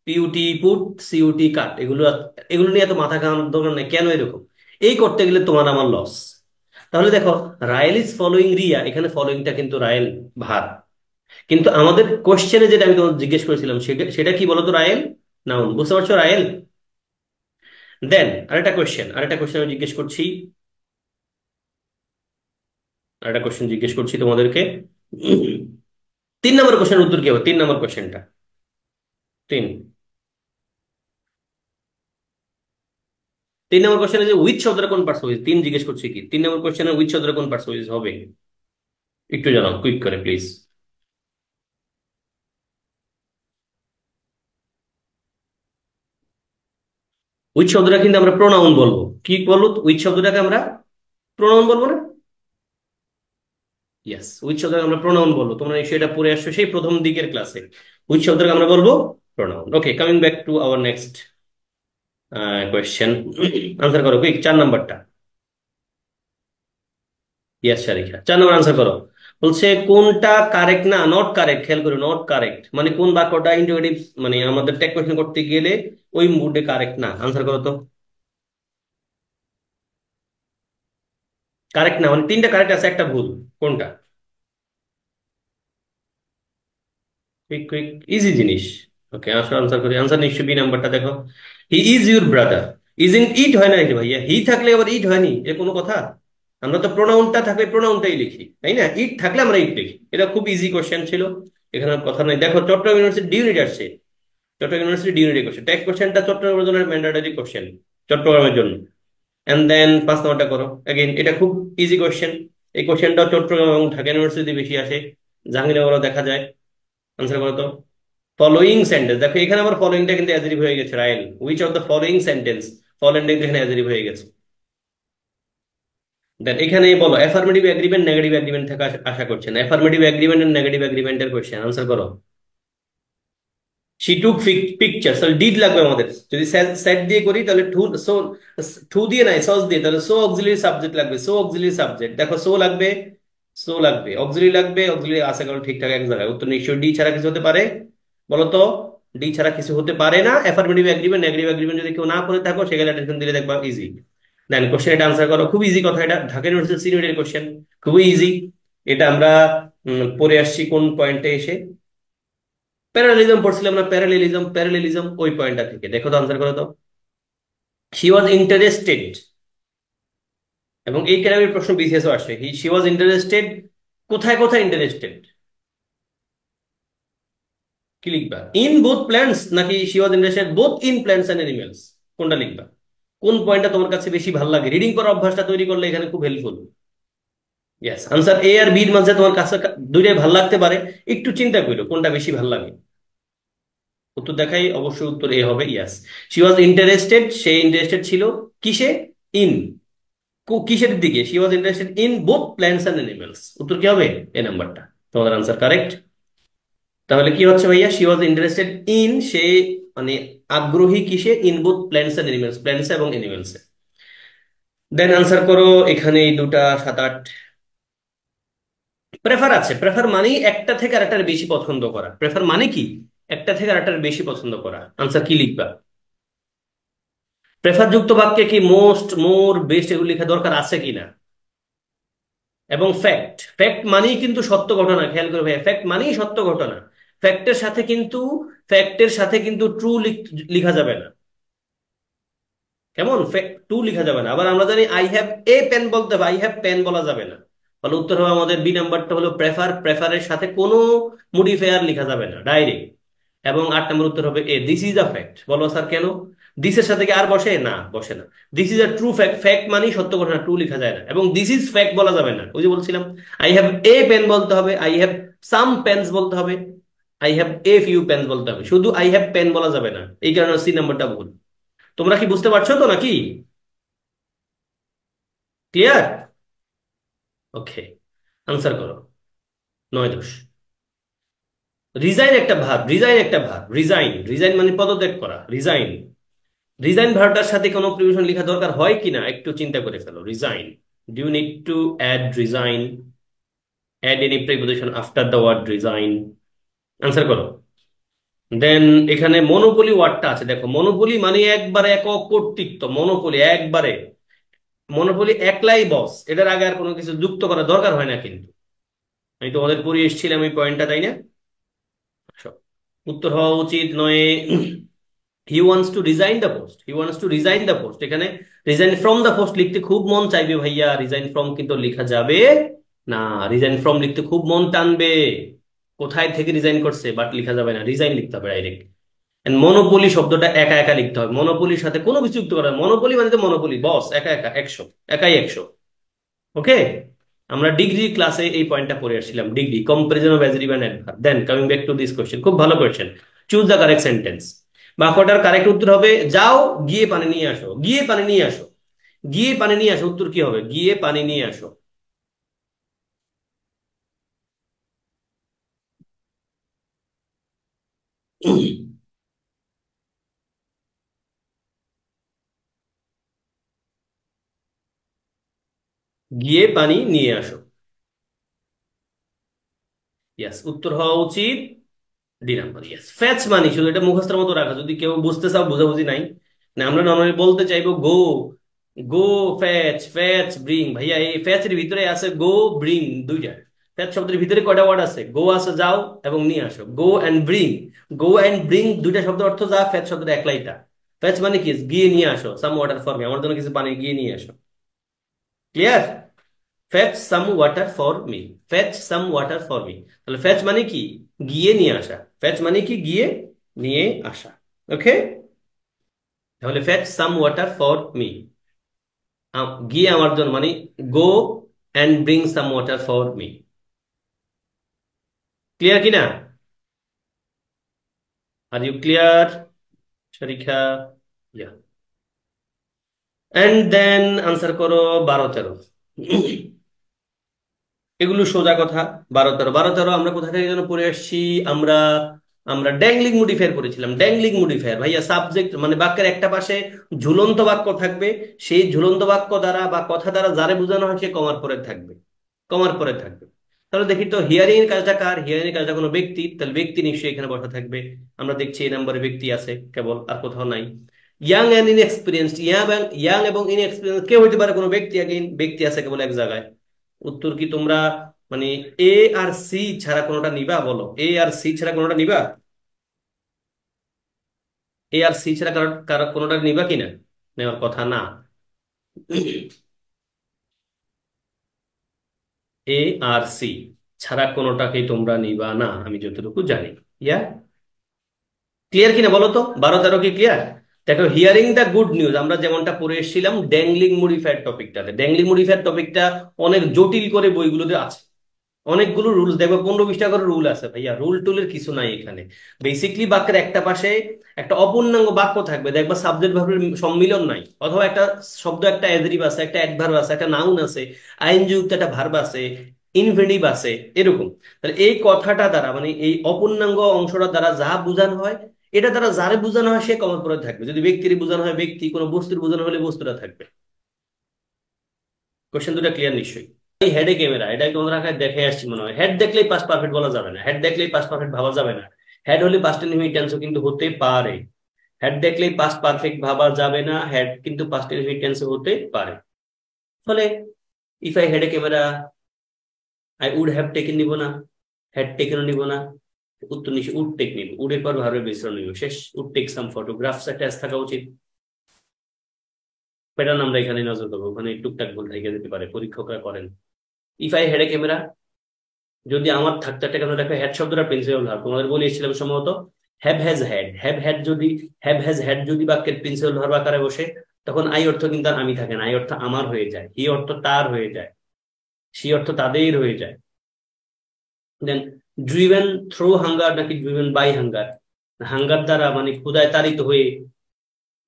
পিইউটি পুট সিইউটি কাট, এগুলো এগুলো নিয়ে এত মাথা ঘামানোর দরকার নাই, কেন এরকম, এই করতে গেলে তোমার আমার লস। তাহলে দেখো, রায়েল ইজ ফলোইং রিয়া, এখানে ফলোইংটা কিন্তু রায়েল ভার, কিন্তু আমাদের কোশ্চেনে যেটা আমি তোমাকে জিজ্ঞেস করেছিলাম সেটা সেটা কি বলতো, রায়েল নাউন, বুঝতে পারছো, রায়েল। দেন আরেকটা কোশ্চেন আমি জিজ্ঞেস করছি, আরেকটা কোশ্চেন জিজ্ঞেস করছি তোমাদেরকে। 3 নম্বর কোশ্চেনের উত্তর কি হবে, 3 নম্বর কোশ্চেনটা, তিন 3 নম্বর কোশ্চেনে যে উইথ শব্দটা কোন পার্টস হয়েছে, তিন জিজ্ঞেস করছি কি, 3 নম্বর কোশ্চেনে উইথ শব্দটা কোন পার্টস হয়েছে হবে, একটু জানাও কুইক করে প্লিজ। উইথ শব্দটা কিন্তু আমরা প্রোনাউন বলবো, কি বলবো, উইথ শব্দটাকে আমরা প্রোনাউন বলবো না? ইয়েস, উইথ শব্দটাকে আমরা প্রোনাউন বলবো, তোমরা নিশ্চয়ই এটা পড়ে আসছো সেই প্রথম দিকের ক্লাসে, উইথ শব্দটাকে আমরা বলবো pronoun. Okay, coming back to our next question, answer করো কুইক, 4 নম্বরটা। ইয়েস শারিকা, 4 নম্বর আনসার করো। বলছে কোনটা কারেক্ট না, নট কারেক্ট, খেয়াল করো, নট কারেক্ট মানে কোন বাক্যটা ইন্টারোগেটিভ, মানে আমাদের ট্যাগ কোয়েশ্চেন করতে গেলে ওই মুডে কারেক্ট না, আনসার করো তো। কারেক্ট না মানে তিনটা কারেক্ট আছে, একটা ভুল, কোনটা? কুইক কুইক, ইজি জিনিস। ওকে, আসো আনসার করি, আনসার নিশ্চয়ই বি নম্বরটা, দেখো he is your brother, is in it হয় না রে ভাইয়া, হি থাকলে আবার ইট হয়নি, এ কোনো কথা? আমরা তো প্রোনাউনটা থাকলে প্রোনাউনটাই লিখি, তাই না, ইট থাকলে আমরা ইট লিখি, এটা খুব ইজি কোশ্চেন ছিল, এখানে আর কথা নাই। দেখো চট্টগ্রাম ইউনিভার্সিটি ডি ইউনিট আসছে, Chittagong university D unit question, tag কোশ্চেনটা চট্টগ্রামের জন্য ম্যান্ডেটরি কোশ্চেন, চট্টগ্রামের জন্য। এন্ড দেন 5 নম্বরটা করো, এগেইন এটা খুব ইজি কোশ্চেন, এই কোশ্চেনটা চট্টগ্রাম এবং ঢাকা ইউনিভার্সিটি বেশি আসে, জাহাঙ্গীরনগরও দেখা যায়। আনসার করো তো। ফলোইং সেন্টেন্স, দেখো এখানে আবার ফলোইংটা কিন্তু অ্যাজরিভ হয়ে গেছে, Rayel which of the following sentence, ফলোইংটা কিন্তু এখানে অ্যাজরিভ হয়ে গেছে। দেন এখানে বলো অ্যাফার্মেটিভ এগ্রিমেন্ট নেগেটিভ এগ্রিমেন্ট থেকে আশা করছেন, অ্যাফার্মেটিভ এগ্রিমেন্ট এন্ড নেগেটিভ এগ্রিমেন্টের কোশ্চেন আনসার করো। শি টুক পিকচার, তাহলে ডিড লাগবে আমাদের, যদি সেট দিয়ে করি তাহলে টু, সো টু দিয়ে নাই সস দিয়ে, তাহলে সো অক্সিলারি সাবজেক্ট লাগবে, সো অক্সিলারি সাবজেক্ট, দেখো সো লাগবে, সো লাগবে, অক্সিলারি লাগবে, অক্সিলারি আছে কারণ ঠিকঠাক এক জায়গায়, উত্তর নিশ্চয়ই ডি ছাড়া কিছু হতে পারে, বলো তো। ডি ছাড়া কিছু হতে পারে না। অ্যাফার্মেটিভ এগ্রিমেন্ট নেগেটিভ এগ্রিমেন্ট যদি কেউ না করে থাকো সেখানে টেনশন দিলে দেখবা ইজি। দেন কোশ্চেন এটা আনসার করো, খুব ইজি কথা, এটা ঢাকা ইউনিভার্সিটি সিনিয়রের কোশ্চেন, খুবই ইজি। এটা আমরা পড়ে আসছি কোন পয়েন্টে এসে, প্যারালেলিজম পড়ছিলাম না, প্যারালেলিজম প্যারালেলিজম ওই পয়েন্টটা থেকে, দেখো তো আনসার করো তো। শি ওয়াজ ইন্টারেস্টেড, এবং এই ক্যাটাগরির প্রশ্ন বিসিএস আসে, শি ওয়াজ ইন্টারেস্টেড, কোথায় কোথায় ইন্টারেস্টেড, কি লিখবা? ইন বোথ প্ল্যান্টস নাকি she was interested both in plants and animals, কোনটা লিখবা? কোন পয়েন্টটা তোমার কাছে বেশি ভালো লাগে? রিডিং করার অভ্যাসটা তৈরি করলে এখানে খুব হেল্পফুল। ইয়েস, আনসার এ আর বির মাঝে তোমার কাছে দুইটাই ভালো লাগতে পারে, একটু চিন্তা করো কোনটা বেশি ভালো লাগে। উত্তর দেখাই, অবশ্যই উত্তর এ হবে, ইয়াস। শি ওয়াজ ইন্টারেস্টেড, সে ইন্টারেস্টেড ছিল কিসে? ইন, কিসের দিকে? She was interested in both plants and animals, উত্তর কি হবে? এ নাম্বারটা তোমাদের আনসার কারেক্ট। তাহলে কি হচ্ছে ভাইয়া? শি ওয়াজ ইন্টারেস্টেড ইন, সে মানে আগ্রহী কিসে? In both plants and animals, plants এবং অ্যানিমেলস। দেন আনসার করো এখানে এই দুটা, সাত আট। প্রেফার আছে, প্রেফার মানেই একটা থেকে আরেকটার বেশি পছন্দ করা, প্রেফার মানে কি? একটা থেকে আরেকটার বেশি পছন্দ করা। আনসার কি লিখবা? প্রেফার যুক্ত বাক্যে কি মোস্ট, মোর, বেস্ট এগুলো লেখা দরকার আছে কিনা? এবং ফ্যাক্ট, ফ্যাক্ট মানেই কিন্তু সত্য ঘটনা, খেয়াল করে ভাই, ফ্যাক্ট মানেই সত্য ঘটনা। ফ্যাক্টের সাথে কিন্তু, ফ্যাক্টের সাথে কিন্তু ট্রু লিখা যাবে না। কেমন? ফ্যাক্ট টু লিখা যাবে না। আবার আমরা জানি আই হ্যাভ এ পেন বলতে হবে, আই হ্যাভ পেন বলা যাবে না। তাহলে উত্তর হবে আমাদের বি নাম্বারটা হলো প্রেফার, প্রেফারের সাথে কোনো মডিফায়ার লিখা যাবে না, ডাইরেক্ট। এবং আট নম্বর উত্তর হবে এ, দিস ইজ আ ফ্যাক্ট। বলো স্যার কেন? দিস এর সাথে কি আর বসে? না, বসে না। This is a true fact, fact মানেই সত্য ঘটনা, ট্রু লিখা যায় না। এবং দিস ইজ ফ্যাক্ট বলা যাবে না, ওই যে বলছিলাম, আই হ্যাভ এ পেন বলতে হবে, আই হ্যাভ সাম পেন্স বলতে হবে, I have a few pence বলতে হবে, শুধু আই হ্যাভ পেন বলা যাবে না। এই কারণে সি নাম্বারটা ভুল। তোমরা কি বুঝতে পারছো তো নাকি? ক্লিয়ার? ওকে, আনসার করো। 9 দোষ। রিজাইন একটা ভার্ব, রিজাইন একটা ভার্ব, রিজাইন, রিজাইন মানে পদত্যাগ করা, রিজাইন। রিজাইন ভার্বটার সাথে কোনো প্রিপোজিশন লেখা দরকার হয় কিনা একটু চিন্তা করে ফেলো। Resign, do you need to add resign, add any preposition after the word resign? Answer করো। দেন এখানে মনোপলি ওয়ার্ডটা আছে, দেখো মনোপলি মানে একবারে একক কর্তৃত্ব, মনোপলি একবারে, মনোপলি একলাই বস, এটার আগে আর কোনো কিছু যুক্ত করা দরকার হয় না কিন্তু। আমি তোমাদের পড়িয়ে এসেছিলাম এই পয়েন্টটা, তাই না? আসো। উত্তর হওয়া উচিত নয়, he wants to resign the post, he wants to resign the post. এখানে রিজাইন ফ্রম দ্য পোস্ট লিখতে খুব মন চাইবে ভাইয়া, রিজাইন ফ্রম কিন্তু লেখা যাবে না। রিজাইন ফ্রম লিখতে খুব মন টানবে, কোথায় থেকে রিজাইন করছে, বাট লেখা যাবে না, রিজাইন লিখতে হবে ডাইরেক্ট। মনোপলি শব্দটা একা একা লিখতে হবে, মনোপলির সাথে কোনো কিছু যুক্ত করা, মনোপলি মানে তো মনোপলি, বস একা একা 100, একাই 100। ওকে, আমরা ডিগ্রি ক্লাসে এই পয়েন্টটা পড়ে আসছিলাম, degree comparison of adjective and adverb. Then coming back to this question, খুব ভালো question. Choose the correct sentence. বাক্যটার কারেক্ট উত্তর হবে যাও গিয়ে পানি নিয়ে আসো, গিয়ে পানি নিয়ে আসো, গিয়ে পানি নিয়ে আসো। উত্তর কি হবে? গিয়ে পানি নিয়ে আসো। গিয়ে পানি নিয়ে আসো, ইয়াস, উত্তর হওয়া উচিত ডি নাম্বার, ইয়াস। ফ্যাচ মানি, শুধু এটা মুখস্থের মতো রাখা, যদি কেউ বুঝতে চাও বুঝাবুঝি নাই না, আমরা নর্মালি বলতে চাইবো গো, গো ফ্যাচ, ফ্যাচ ব্রিং। ভাইয়া এই ফ্যাচের ভিতরে আছে গো, ব্রিং, দুইটা। ফ্যাচ শব্দের ভিতরে কয়টা ওয়ার্ড আছে? গো আছে যাও, এবং নিয়ে আসো, go and bring. Go and bring দুইটা শব্দের অর্থ যা, ফ্যাচ শব্দের একলাইটা। ফ্যাচ মানে কি? গিয়ে নিয়ে আসো, সাম ওয়াটার ফর মি, আমার জন্য কিছু পানি গিয়ে নিয়ে আসো। Clear? Fetch some water for me, fetch some water for me. তাহলে ফেচ মানে কি? গিয়ে নিয়ে আসা, ফেচ মানে কি? গিয়ে নিয়ে আসা। ওকে, তাহলে fetch some water for me, গিয়ে আমার জন্য মানে go and bring some water for me. Clear কিনা? Are you clear Sharikha? Yeah. And then answer করো 12-13। এগুলো সোজা কথা। 12-13 আমরা কোথা থেকে যেন পড়ে আসছি? আমরা আমরা ড্যাংলিং মডিফায়ার করেছিলাম। ড্যাংলিং মডিফায়ার ভাইয়া সাবজেক্ট মানে বাক্যের একটা পাশে ঝুলন্ত বাক্য থাকবে, সেই ঝুলন্ত বাক্য দ্বারা বা কথা দ্বারা যারে বোঝানো হয় সে কমার পরে থাকবে, কমার পরে থাকবে। তাহলে দেখি তো হিয়ারিং এর কাজটা কার? হিয়ারিং এর কাজটা কোনো ব্যক্তি, তাহলে ব্যক্তি নিশ্চয়ই এখানে বসা থাকবে। আমরা দেখছি এই নম্বরে ব্যক্তি আছে কেবল, আর কোথাও নাই। ইয়াং অ্যান্ড ইনএক্সপিরিয়েন্সড, ইয়াং এবং ইনএক্সপিরিয়েন্স কে হইতে পারে? কোনো ব্যক্তি, আগে ব্যক্তি আছে কেবল এক জায়গায়। উত্তর কি তোমরা মানে এ আর সি ছাড়া কোনোটা নিবা? বলো, এ আর সি ছাড়া কোনোটা নিবা? এ আর সি ছাড়া কারো কারো কোনোটা নিবা কিনা? নেওয়ার কথা না। এ আর সি ছাড়া কোনোটাকেই তোমরা নিবা না, আমি যতটুকু জানি। ইয়া, ক্লিয়ার কিনা বলো তো? 12-13 কি ক্লিয়ার? দেখো, হিয়ারিং দ্য গুড নিউজ আমরা যেমনটা পড়ে এসেছিলাম ড্যাংলিং মডিফায়ার টপিকটাতে। ড্যাংলিং মডিফায়ার টপিকটা অনেক জটিল করে বইগুলোতে আছে, অনেকগুলো রুলস দেখবে, 15-20টা করে রুল আছে ভাইয়া। রুল টুলের কিছু নাই এখানে। বেসিকলি বাক্যের একটা পাশে একটা অপূর্ণাঙ্গ বাক্য থাকবে, দেখবা সাবজেক্ট ভার্বের সম্মিলন নাই, অথবা একটা শব্দ, একটা অ্যাডজেক্টিভ আছে, একটা অ্যাডভার্ব আছে, একটা নাউন আছে, আইনযুক্ত একটা ভার্ব আছে, ইনফিনিটিভ আছে, এরকম। তাহলে এই কথাটা দ্বারা মানে এই অপূর্ণাঙ্গ অংশটা দ্বারা যা বোঝানো হয়, এটা দ্বারা যারে বোঝানো হয় সে কমন পরে থাকবে। যদি ব্যক্তির বোঝানো হয় ব্যক্তি, কোনো বস্তুর বোঝানো হলে বস্তুটা থাকবে। কোশ্চেন দুটা ক্লিয়ার নিশ্চয়ই? এই হেডে ক্যামেরা, এটা তোমরা দেখে আসছি মনে হয়। হেড দেখলেই পাস্ট পারফেক্ট বলা যাবে না, হেড দেখলেই পাস্ট পারফেক্ট ভাবা যাবে না। হেড হলে পাস্ট ইনফিনিট টেন্সও কিন্তু হতে পারে। হেড দেখলেই পাস্ট পারফেক্ট ভাবা যাবে না, হেড কিন্তু পাস্ট ইনফিনিট টেন্সও হতে পারে। ফলে if I had a camera, I would have taken নিব না, হ্যাড টেকেনও নিব না। উত্তর নিশ্চয় উড টেক নিব, উডের পর ভার্বের বিশ্রণ নিব, শেষ। উড টেক সাম ফটোগ্রাফস একটা থাকা উচিত। প্যাটার্ন আমরা এখানে নজর দেবো, ওখানে টুকটাক ভুল থেকে যেতে পারে, পরীক্ষকরা করেন। If I had a camera, যদি আমার থাকতে একটা কেন দেখো, হ্যাড শব্দটা প্রিন্সিপাল ভার্ব তোমাদের বলেছিলাম সম্ভবত। Have has had, have had যদি, হ্যাভ হ্যাজ হ্যাড যদি বাক্যের প্রিন্সিপাল ভার্ব আকারে বসে, তখন আই অর্থ কিন্তু আর আমি থাকে না, আই অর্থ আমার হয়ে যায়, হি অর্থ তার হয়ে যায়, সি অর্থ তাদের হয়ে যায়। দেন ড্রিভেন থ্রু হাঙ্গার নাকি ড্রিভেন বাই হাঙ্গার? হাঙ্গার দ্বারা মানে ক্ষুধায় তাড়িত হয়ে,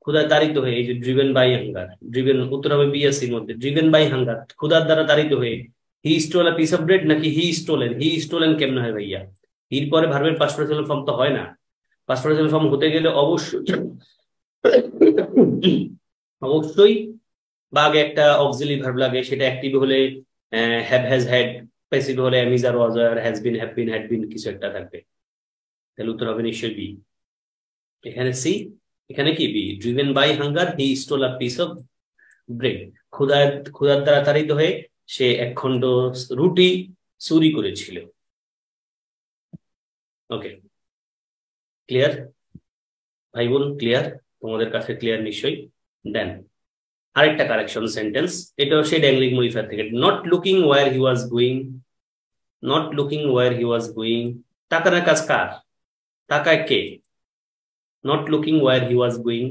ক্ষুধায় তাড়িত হয়ে, এই যে ড্রিভেন বাই হাঙ্গার, ড্রিভেন উত্তর হবে বিএসসির মধ্যে। ড্রিভেন বাই হাঙ্গার ক্ষুধার দ্বারা তাড়িত হয়ে। He stole a piece of bread নাকি হি স্টোলেন? হি স্টোলেন কেমন হয় ভাইয়া? এর পরে ভার্বের পাস্ট পার্টিসিপল ফর্ম তো হয় না। পাস্ট পার্টিসিপল ফর্ম হতে গেলে অবশ্যই অবশ্যই বা আগে একটা অক্সিলারি ভার্ব লাগে, সেটা অ্যাক্টিভ হলে হ্যাভ হ্যাজ হ্যাড, প্যাসিভ হলে am is are was are has been have been had been কিছু একটা থাকবে। তাহলে উত্তর হবে নিশ্চয়ই বি। এখানে সি, এখানে কি B? Driven by hunger he stole a piece of bread, ক্ষুধার ক্ষুধার দ্বারা তাড়িত হয়ে সে এক খণ্ড রুটি চুরি করেছিল। ওকে, ক্লিয়ার ভাই বোন? ক্লিয়ার? তোমাদের কাছে ক্লিয়ার নিশ্চয়ই। দেন আরেকটা কারেকশন সেন্টেন্স, এটাও সেই ড্যাংলিং মডিফায়ার থেকে। Not looking where he was going, not looking where he was going, তাকানোর কাজ কার? তাকায় কে? Not looking where he was going,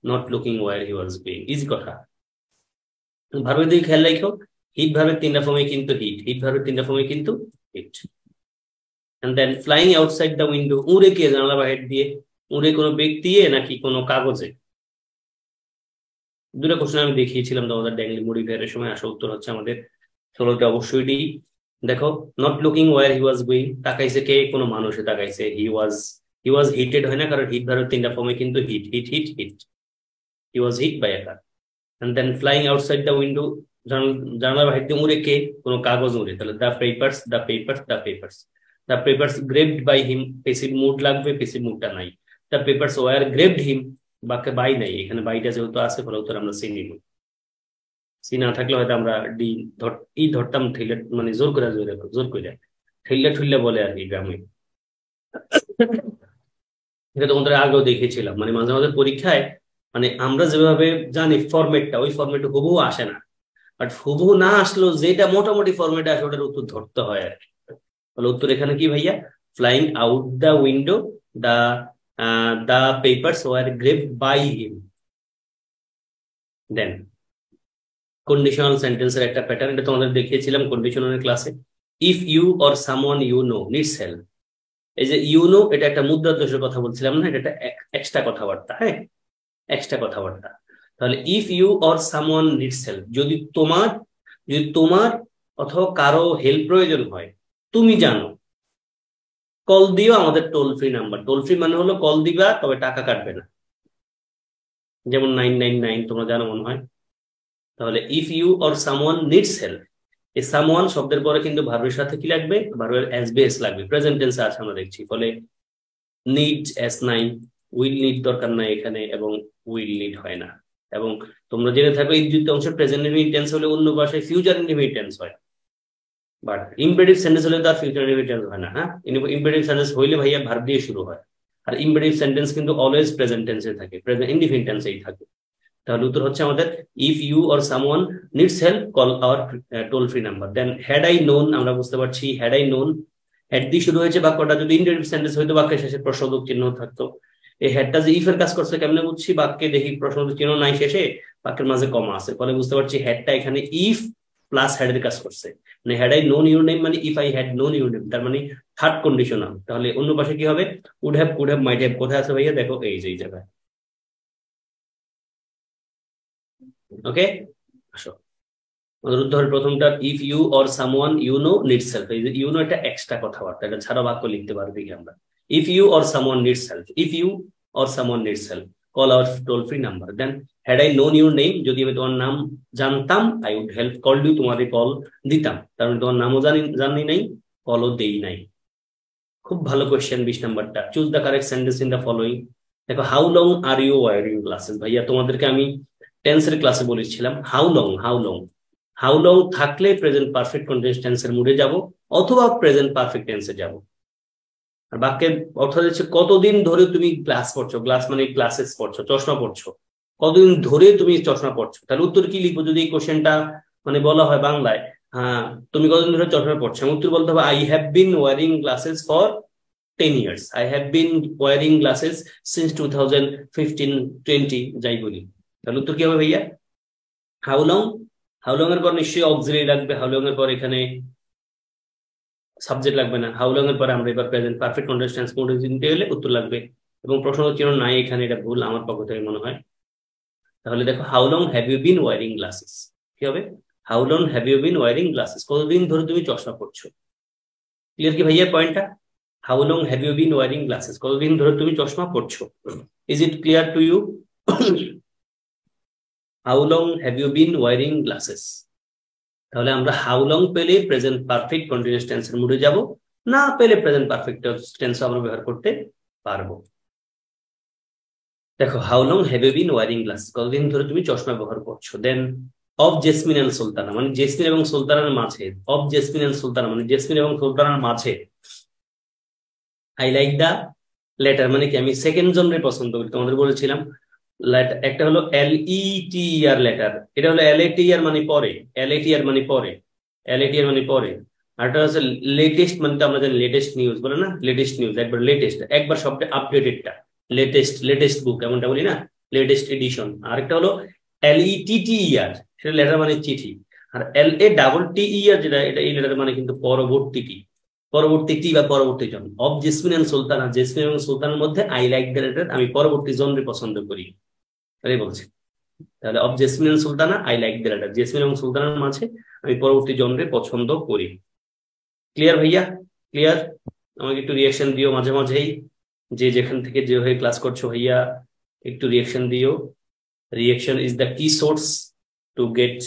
not looking where he was going, easy কথা। ভার্বের দিকে খেয়াল রাখো, হিট ভার্বের তিনটা ফর্মে কিন্তু হিট, হিট ভার্বের তিনটা ফর্মে কিন্তু hit. And then flying outside the window, উড়ে কে জানালা বাহির দিয়ে? উড়ে কোনো ব্যক্তি নাকি কোনো কাগজে? দুটো কোশ্চেন আমি দেখিয়েছিলাম তোমাদের ড্যাংলি মডিফায়ারের সময়, আসা উত্তর হচ্ছে আমাদের 16টা অবশ্যই ডি। দেখো, not looking where he was going, তাকাইছে কে? কোনো মানুষে তাকাইছে। হি ওয়াজ হিটেড হয় না, কারণ হিট ভার্বের তিনটা ফর্মে কিন্তু hit, hit hit hit. He was hit by a car. And then flying outside the window, জানালা বাহির দিয়ে উড়ে কে? কোনো কাগজ উড়ে। তাহলে the papers, the papers, the papers, the papers grabbed by him, passive mood লাগবে, পেসিভ মুডটা নাই। The papers were grabbed him, বাক্যে বাই নাই, এখানে বাইটা যেহেতু আছে ফলে উত্তর আমরা সি নিব। সি না থাকলে হয়তো আমরা ডি ধরতাম, ঠেলে মানে জোর করে জোর করে ঠেললে ঠুললে বলে আর কি গ্রামে। এটা তোমাদের আগেও দেখেছিলাম, মানে মাঝে মাঝে পরীক্ষায় মানে আমরা যেভাবে জানি ফরম্যাটটা, ওই ফরম্যাটে হুবহু আসে না, বাট হুবহু না আসলেও যেটা মোটামুটি ফরম্যাটে আসে ওটার উত্তর ধরতে হয় আর কি। তাহলে উত্তর এখানে কি ভাইয়া? Flying out the window, the the papers were grabbed by him. Then conditional সেন্টেন্সের একটা প্যাটার্ন, এটা তোমাদের দেখিয়েছিলাম কন্ডিশনাল ক্লাসে। If you or someone you know needs help, এই যে ইউ নো, এটা একটা মুদ্রাদোষের কথা বলছিলাম না, এটা একটা এক্সট্রা কথাবার্তা, হ্যাঁ, এক্সট্রা কথাবার্তা। তাহলে if you or someone needs help, যদি তোমার অথবা কারো হেল্প প্রয়োজন হয়, তুমি জানো, কল দিও আমাদের toll free number. Toll free মানে হলো কল দিবা, তবে টাকা কাটবে না, যেমন 999 তোমরা জানো মনে হয়। তাহলে if you or someone needs help, এই সামওয়ান শব্দের পরে কিন্তু ভার্বের সাথে কি লাগবে? ভার্বের এসবিএস লাগবে, প্রেজেন্ট টেন্সে আছে আমরা দেখছি। ফলে নিড এস নাই, উইল নিড দরকার নাই এখানে, এবং উইল নিড হয় না। এবং তোমরা জেনে থাকো এই দুটো অংশ প্রেজেন্ট ইনডিফিনিট টেন্স হলে অন্য ভাষায় ফিউচার ইনডিফিনিট টেন্স হয়, বাট ইম্পেরেটিভ সেন্টেন্স হলে তার ফিউচার ইনডিফিনিট টেন্স হয় না। হ্যাঁ, ইম্পেরেটিভ সেন্টেন্স হইলে ভাইয়া ভার্ব দিয়ে শুরু হয়, আর ইম্পেরেটিভ সেন্টেন্স কিন্তু অলওয়েজ প্রেজেন্ট টেন্সে থাকে, প্রেজেন্ট ইনডিফিনিট টেন্সেই থাকে। তাহলে উত্তর হচ্ছে আমাদের if you or someone needs help call our toll free number. Then had I known, আমরা বুঝতে পারছি হ্যাড আই নোন, হ্যাড দিয়ে শুরু হয়েছে বাক্যটা, যদি ইন্টারেটিভ সেন্টেন্স হইতো বাক্যের শেষে প্রশ্নবোধক চিহ্ন থাকতো। এই হ্যাডটা যে ইফ এর কাজ করছে কেমনে বুঝছি? বাক্যে দেখি প্রশ্নবোধক চিহ্ন নাই শেষে, বাক্যের মাঝে কমা আছে, ফলে বুঝতে পারছি হ্যাডটা এখানে ইফ প্লাস হ্যাড এর কাজ করছে। মানে had I known your name মানে if I had known your name, তার মানে থার্ড কন্ডিশনাল। তাহলে অন্য পাশে কি হবে? Would have, could have, might have. কোথায় আছে ভাইয়া? দেখো এই যে এই জায়গায়। ওকে, আসো আমাদের উদাহরণ প্রথমটা, if you or someone you know needs help. এই যে ইউ নো এটা এক্সট্রা কথাবার্তা, এটা ছাড়া বাক্য লিখতে পারবে কি আমরা? If you or someone needs help, if you or someone needs help call our toll free number. Then had I known your name, যদি আমি তোমার নাম জানতাম, I would help call you, তোমাকে কল দিতাম। তার মানে তোমার নামও জানি নাই, কলও দেই নাই। খুব ভালো কোয়েশ্চেন 20 নাম্বারটা। Choose the correct sentence in the following. দেখো, how long are you wearing glasses. ভাইয়া তোমাদেরকে আমি টেন্সের ক্লাসে বলেছিলাম হাউ লং, হাউ লং থাকলে প্রেজেন্ট পারফেক্ট কন্টিনিউয়াস টেন্সের মুডে যাব, অথবা প্রেজেন্ট পারফেক্ট টেন্সে যাব। আর বাক্যের অর্থ হচ্ছে কতদিন ধরে তুমি গ্লাস পড়ছো, গ্লাস মানে গ্লাসেস পড়ছো, চশমা পড়ছো, কতদিন ধরে তুমি চশমা পড়ছো। তাহলে উত্তর কি লিখবো যদি এই কোশ্চেনটা মানে বলা হয় বাংলায়, হ্যাঁ তুমি কতদিন ধরে চশমা পড়ছো? উত্তর বলতে হবে I have been wearing glasses for 10 years. I have been wearing glasses since 2015-20, যাই বলি। তাহলে উত্তর কি হবে ভাইয়া? হাউ লং, হাউ লং এর পর নিশ্চয়ই অক্সিলারি লাগবে, হাউ লং এর পর এখানে সাবজেক্ট লাগবে না। হাউ লং এর পরে আমরা এবার প্রেজেন্ট পারফেক্ট কন্টিনিউয়াস টেন্স মোডে নিতে গেলে উত্তর লাগবে, এবং প্রশ্ন চিহ্ন নাই এখানে, এটা ভুল আমার পক্ষ থেকে মনে হয়। তাহলে দেখো, how long have you been wearing glasses, কি হবে? How long have you been wearing glasses, কতদিন ধরে তুমি চশমা পড়ছো। ক্লিয়ার কি ভাইয়া পয়েন্টটা? How long have you been wearing glasses, কতদিন ধরে তুমি চশমা পড়ছো। Is it clear to you? How long have you been wearing glasses. তাহলে আমরা হাউ লং পেলে প্রেজেন্ট পারফেক্ট কন্টিনিউয়াস টেন্সের মুডে যাব, না পেলে প্রেজেন্ট পারফেক্ট টেন্স আমরা ব্যবহার করতে পারবো। দেখো, how long have you been wearing glasses, কতদিন ধরে তুমি চশমা ব্যবহার করছো। Then of jasmine and Sultana, মানে জেসমিন এবং সুলতানার মাঝে, অফ জেসমিন এন্ড সুলতানা মানে জেসমিন এবং সুলতানার মাঝে। আই লাইক দা লেটার মানে কি? আমি সেকেন্ড জনরে পছন্দ করি, তোমাদের বলেছিলাম। একটা হলো LETER লেটার, এটা হলো LATER মানে পরে, LATER মানে পরে, LATER মানে পরে। আর এটা হচ্ছে লেটেস্ট মানে তো আমরা জানি লেটেস্ট নিউজ বলে না, লেটেস্ট নিউজ, একবার লেটেস্ট, একবার সবটা আপডেটেডটা, লেটেস্ট বুক এমনটা বলি না, লেটেস্ট এডিশন। আরেকটা হলো LETTER, সেটা লেটার মানে চিঠি। আর LATTER যেটা, এটা এই লেটার মানে কিন্তু পরবর্তীটি, পরবর্তীটি বা পরবর্তী জন। Of jasmine and Sultana, Jesmin এবং সুলতানের মধ্যে আই লাইক দ্য লেটার, আমি পরবর্তী জনরে পছন্দ করি, এটাই বলছি। তাহলে of jasmine and Sultana I like the latter, Jasmine এবং সুলতানের মাঝে আমি পরবর্তী জনরে পছন্দ করি। ক্লিয়ার ভাইয়া? ক্লিয়ার? আমাকে একটু রিয়াকশন দিও মাঝে মাঝেই, যে যেখান থেকে যে হয়ে ক্লাস করছো ভাইয়া একটু রিয়াকশন দিও। Reaction is the key source to get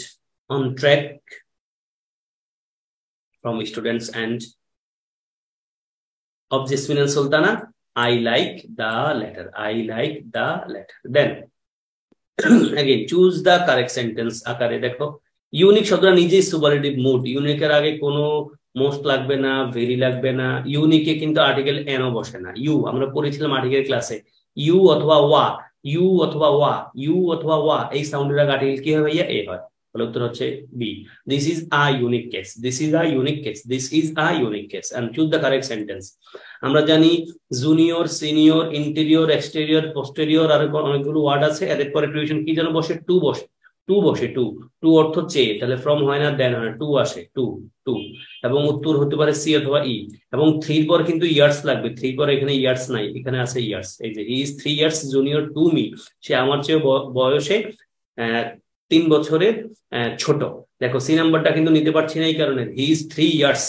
on track from students and of Jasmine and Sultana, I like the letter, I like the letter. Then again choose the correct sentence আকারে। দেখো, ইউনিক শব্দটা নিজেই সুপারলেটিভ মুড, ইউনিকের আগে কোনো মোস্ট লাগবে না, ভেরি লাগবে না। ইউনিকে কিন্তু আর্টিকেল এনও বসে না। ইউ আমরা পড়েছিলাম আর্টিকেল ক্লাসে, ইউ অথবা ওয়া, ইউ অথবা ওয়া, ইউ অথবা ওয়া, এই সাউন্ডের আগে আর্টিকেল কি হয় ভাইয়া? এ হয়। তাহলে উত্তর হচ্ছে B. This is a unique case, this is a unique case, this is a unique case. And choose the correct sentence. আমরা জানি junior, senior, interior, exterior, posterior, আর অনেকগুলো ওয়ার্ড আছে, এদের পরে প্রিপোজিশন কি যেন বসে? টু বসে। টু টু বসে, টু। টু অর্থ চেয়ে, তাহলে ফ্রম হয় না, দেন হয় না, টু আসে, টু টু। এবং উত্তর হতে পারে সি অথবা ই। এবং থ্রির পর কিন্তু ইয়ার্স লাগবে, থ্রির পর এখানে ইয়ার্স নাই, এখানে আছে ইয়ার্স। এই যে he is 3 years junior to me, সে আমার চেয়ে বয়সে 3 বছরের ছোট। দেখো সি নাম্বারটা কিন্তু নিতে পারছি না এই কারণে, হি ইজ 3 years,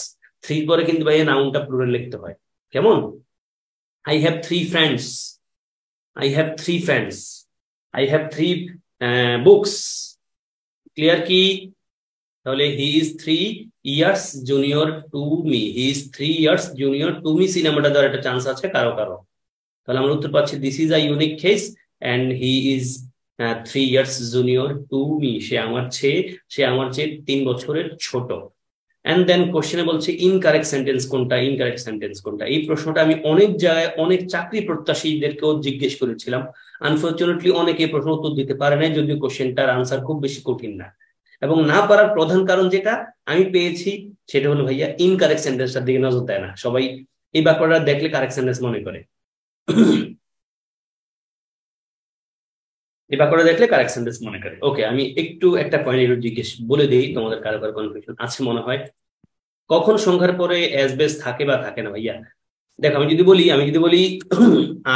থ্রির পরে কিন্তু ভাই নাউনটা প্লুরাল লিখতে হয়। কেমন? I have 3 friends, I have 3 friends, I have 3 books. Clear কি? তাহলে he is 3 years junior to me, he is 3 years junior to me, see নাম্বারটা দেওয়ার একটা চান্স আছে কারো কারো। তাহলে আমরা উত্তর পাচ্ছি this is a unique case and he is 3 years junior to me, সে আমার চেয়ে 3 বছরের ছোট। এন্ড দেন কোশ্চেনে বলছে ইনকারেক্ট সেন্টেন্স কোনটা, ইনকারেক্ট সেন্টেন্স কোনটা। এই প্রশ্নটা আমি অনেক জায়গায় অনেক চাকরি প্রত্যাশীদেরকেও জিজ্ঞেস করেছিলাম। আনফরচুনেটলি অনেকে প্রশ্ন উত্তর দিতে পারে নাই, যদিও কোশ্চেনটার আনসার খুব বেশি কঠিন না। এবং না পারার প্রধান কারণ যেটা আমি পেয়েছি সেটা হলো ভাইয়া ইনকারেক্ট সেন্টেন্সটার দিকে নজর দেয় না সবাই। এই ব্যাপারটা দেখলে কারেক্ট সেন্টেন্স মনে করে, এই ব্যাপারটা দেখলে কারেক্ট সেন্টেন্স মনে করে। ওকে, আমি একটু একটা পয়েন্ট জিজ্ঞেস বলে দিই, তোমাদের কারো কারো কনফিউশন আছে মনে হয়। কখন সংখ্যার পরে এস বেস থাকে বা থাকে না ভাইয়া? দেখো আমি যদি বলি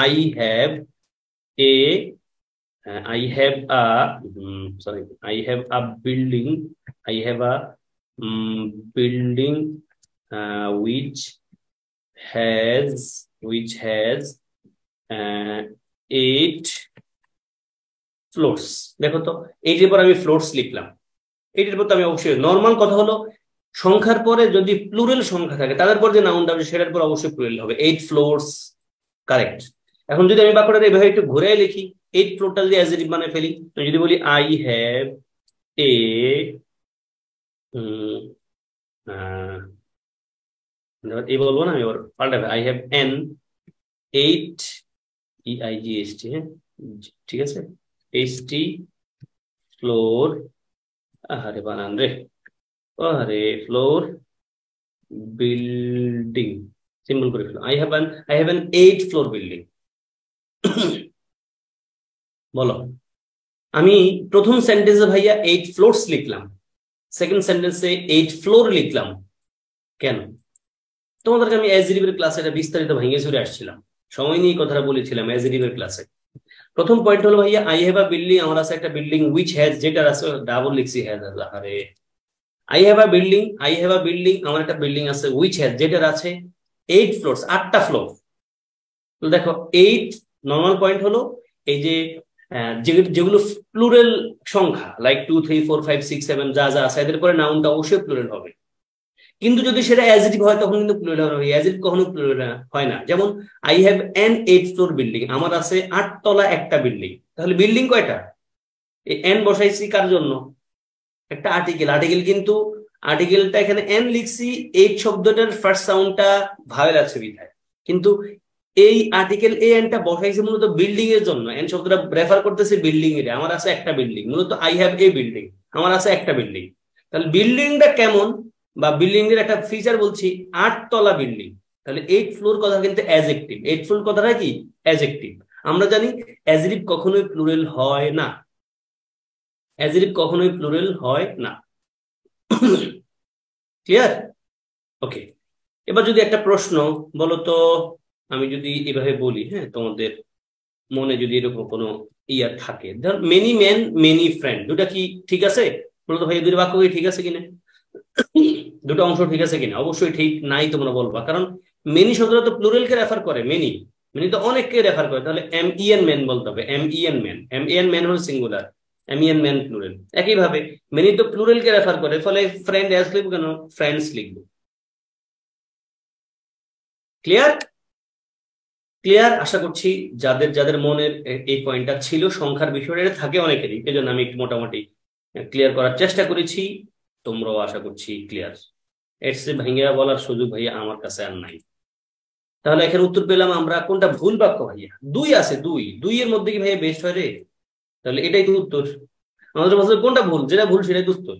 I have A I have a sorry I have a building, I have a building which has 8 floors। দেখো তো, এইটার পর আমি ফ্লোরস লিখলাম, এইটার পর তো আমি অবশ্যই নর্মাল কথা হলো সংখ্যার পরে যদি প্লুরাল সংখ্যা থাকে তাদের পর যে নাউনটা হবে সেটার পর অবশ্যই প্লুরাল হবে। 8 floors, কারেক্ট। এখন যদি আমি বাক্যটা এভাবে একটু ঘুরে লিখি, 8 ফ্লোরটা যদি অ্যাডজেক্টিভ বানায় ফেলি, যদি বলি আই হ্যাভ এ এই বলবো না, আমি এবার পাল্টাবে, আই হ্যাভ এন 8 EIGHT, হ্যাঁ ঠিক আছে, HT ফ্লোর, আরে বানান রে, আরে ফ্লোর বিল্ডিং, সিম্পল করে ফেলো, I have an 8 floor building. বলো, আমি প্রথম সেন্টেন্সে ভাইয়া 8 floors লিখলাম, সেকেন্ড সেন্টেন্সে 8 floor লিখলাম, কেন? তোমাদেরকে আমি অ্যাডজেক্টিভের ক্লাসে এটা বিস্তারিত ভেঙে চুরে আসছিলাম, সময় নিয়ে কথাটা বলেছিলাম অ্যাডজেক্টিভের ক্লাসে। প্রথম পয়েন্ট হলো ভাইয়া আই হ্যাভ আ বিল্ডিং, আমার আছে একটা বিল্ডিং, উইচ হ্যাজ, যেটার আছে ডাবল লিখছি হ্যাজ, আরে আই হ্যাভ আ বিল্ডিং, আমার একটা বিল্ডিং আছে, উইচ হ্যাজ, যেটার আছে 8 floors, 8টা ফ্লোর। তো দেখো 8 নর্মাল পয়েন্ট হলো এই যে যেগুলো প্লুরাল সংখ্যা লাইক 2 3 4 5 6 7 যা যা আছে এদের পরে নাউনটা অবশ্যই প্লুরাল হবে। কিন্তু যদি সেটা অ্যাডজেক্টিভ হয় তখন কিন্তু প্লুরাল হবে, অ্যাডজেক্টিভ কখনো প্লুরাল হয় না। যেমন I have an 8 floor building, আমার আছে 8 তলা একটা বিল্ডিং। তাহলে বিল্ডিং কয়টা? এই এন বসাইছি কার জন্য? একটা আর্টিকেল কিন্তু আর্টিকেলটা এখানে এন লিখছি, 8 শব্দটার ফার্স্ট সাউন্ডটা ভাওয়েল আছে বিধায়। কিন্তু এই আর্টিকেল এ এনটা বসাইছে মূলত বিল্ডিং এর জন্য, এন শব্দটা রেফার করতেছে বিল্ডিং এর, আমার আছে একটা বিল্ডিং, মূলত আই হ্যাভ এ বিল্ডিং, আমার আছে একটা বিল্ডিং। তাহলে বিল্ডিংটা কেমন বা বিল্ডিং এর একটা ফিচার বলছি, 8 তলা বিল্ডিং। তাহলে 8 floor কথা কিন্তু অ্যাডজেক্টিভ, 8 floor কথাটা কি অ্যাডজেক্টিভ। আমরা জানি অ্যাডজেক্টিভ কখনোই প্লুরাল হয় না, অ্যাডজেক্টিভ কখনোই প্লুরাল হয় না। ক্লিয়ার? ওকে, এবার যদি একটা প্রশ্ন বলো তো, আমি যদি এভাবে বলি, হ্যাঁ তোমাদের মনে যদি এরকম কোনো ইয়ার থাকে, ধর মেনি ম্যান মেনি ফ্রেন্ড, দুটা কি ঠিক আছে? বলতো ভাই দুটো বাক্য কি ঠিক আছে কিনা, দুটো অংশ ঠিক আছে কিনা? অবশ্যই ঠিক নাই তোমরা বলবা, কারণ মেনি শব্দটা তো প্লুরালকে রেফার করে, মেনি মেনি তো অনেককে রেফার করে। তাহলে MEN ম্যান বলতে হবে, MEN ম্যান হল সিঙ্গুলার, MEN ম্যান প্লুরাল। একইভাবে মেনি তো প্লুরালকে রেফার করে, ফলে ফ্রেন্ড অ্যাজ লিখবো কেন, ফ্রেন্ডস লিখবো। ক্লিয়ার? ক্লিয়ার আশা করছি। যাদের যাদের মনের এই পয়েন্টটা ছিল সংখ্যার বিষয়টা, এটা থাকে অনেকেরই, এই জন্য আমি একটু মোটামুটি ক্লিয়ার করার চেষ্টা করেছি, তোমরাও আশা করছি ক্লিয়ার। এর চেয়ে ভাইয়া বলার সুযোগ ভাইয়া আমার কাছে আর নাই। তাহলে এখানে উত্তর পেলাম আমরা কোনটা ভুল বাক্য ভাইয়া, দুই আছে, দুই এর মধ্যে কি ভাইয়া বেস্ট হয় রে? তাহলে এটাই তো উত্তর। আমাদের মধ্যে কোনটা ভুল, যেটা ভুল সেটাই তো উত্তর।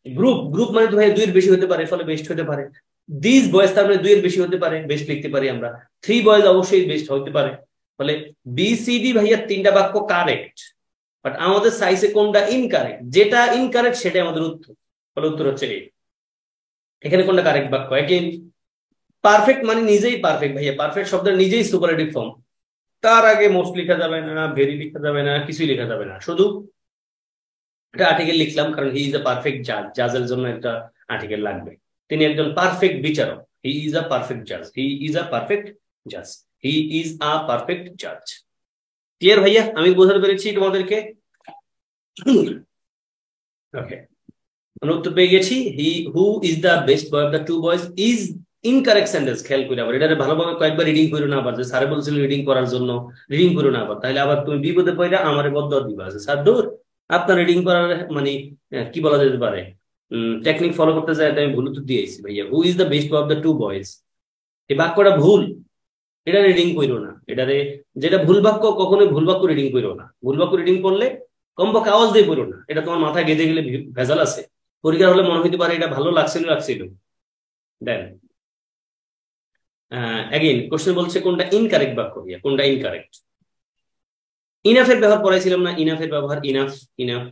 গ্রুপ মানে তো ভাইয়া 2 এর বেশি হতে পারে, ফলে বেস্ট হতে পারে। দিস বয়েজ তার মানে 2 এর বেশি হতে পারে, বেস্ট লিখতে পারি আমরা। 3 বয়েজ অবশ্যই বেস্ট হতে পারে, ফলে BCD ভাইয়া 3টা বাক্য কারেক্ট। বাট আমাদের সাইজে কোনটা ইনকারেক্ট, যেটা ইনকারেক্ট সেটাই আমাদের উত্তর। ফলে উত্তর হচ্ছে এই। এখানে কোনটা কারেক্ট বাক্য? এগেইন পারফেক্ট মানে নিজেই পারফেক্ট ভাইয়া, পারফেক্ট শব্দের নিজেই সুপারলেটিভ ফর্ম। তার আগে মোস্ট লেখা যাবে না, ভেরি লেখা যাবে না, কিছুই লেখা যাবে না, শুধু একটা আর্টিকেল লিখলাম কারণ হি ইজ আ পারফেক্ট জাজ, জাজের জন্য একটা আর্টিকেল লাগবে। তিনি একজন পারফেক্ট বিচারক, হি ইজ আ পারফেক্ট জাজ, হি ইজ আ পারফেক্ট জাজ, হি ইজ আ পারফেক্ট জাজ। ক্লিয়ার ভাইয়া? আমি বোঝাতে পেরেছি তোমাদেরকে? ওকে, আমরা উত্তর পেয়ে গেছি। He who is the best boy of the two boys is incorrect sentence. খেয়াল করে আবার এটা ভালোভাবে কয়েকবার রিডিং করো না, আবার যে স্যারে বলছিল রিডিং করার জন্য, রিডিং করো না আবার, তাহলে আবার তুমি বিপদে পড়ে আমারে বদ্ধ দিবা আছে স্যার দূর। আপনার রিডিং করার মানে কি বলা যেতে পারে, টেকনিক ফলো করতে যায়, আমি ভুল উত্তর দিয়েছি ভাইয়া। Who is the best boy of the two boys, এই বাক্যটা ভুল, এটা রিডিং করো না। এটারে যেটা ভুল বাক্য কখনোই ভুল বাক্য রিডিং করো না। ভুল বাক্য রিডিং করলে কমপক্ষে আওয়াজ দিয়ে পড়ো না, এটা তোমার মাথায় গেঁথে গেলে ভেজাল আছে। পরীক্ষা হলে মনে হইতে পারে এটা ভালো লাগছিল লাগছিল। দেন অ্যাগেইন কোশ্চেন বলছে কোনটা ইনকারেক্ট বাক্য ভাইয়া, কোনটা ইনকারেক্ট? ইনাফের ব্যবহার পড়াইছিলাম না? ইনাফের ব্যবহার, enough, enough,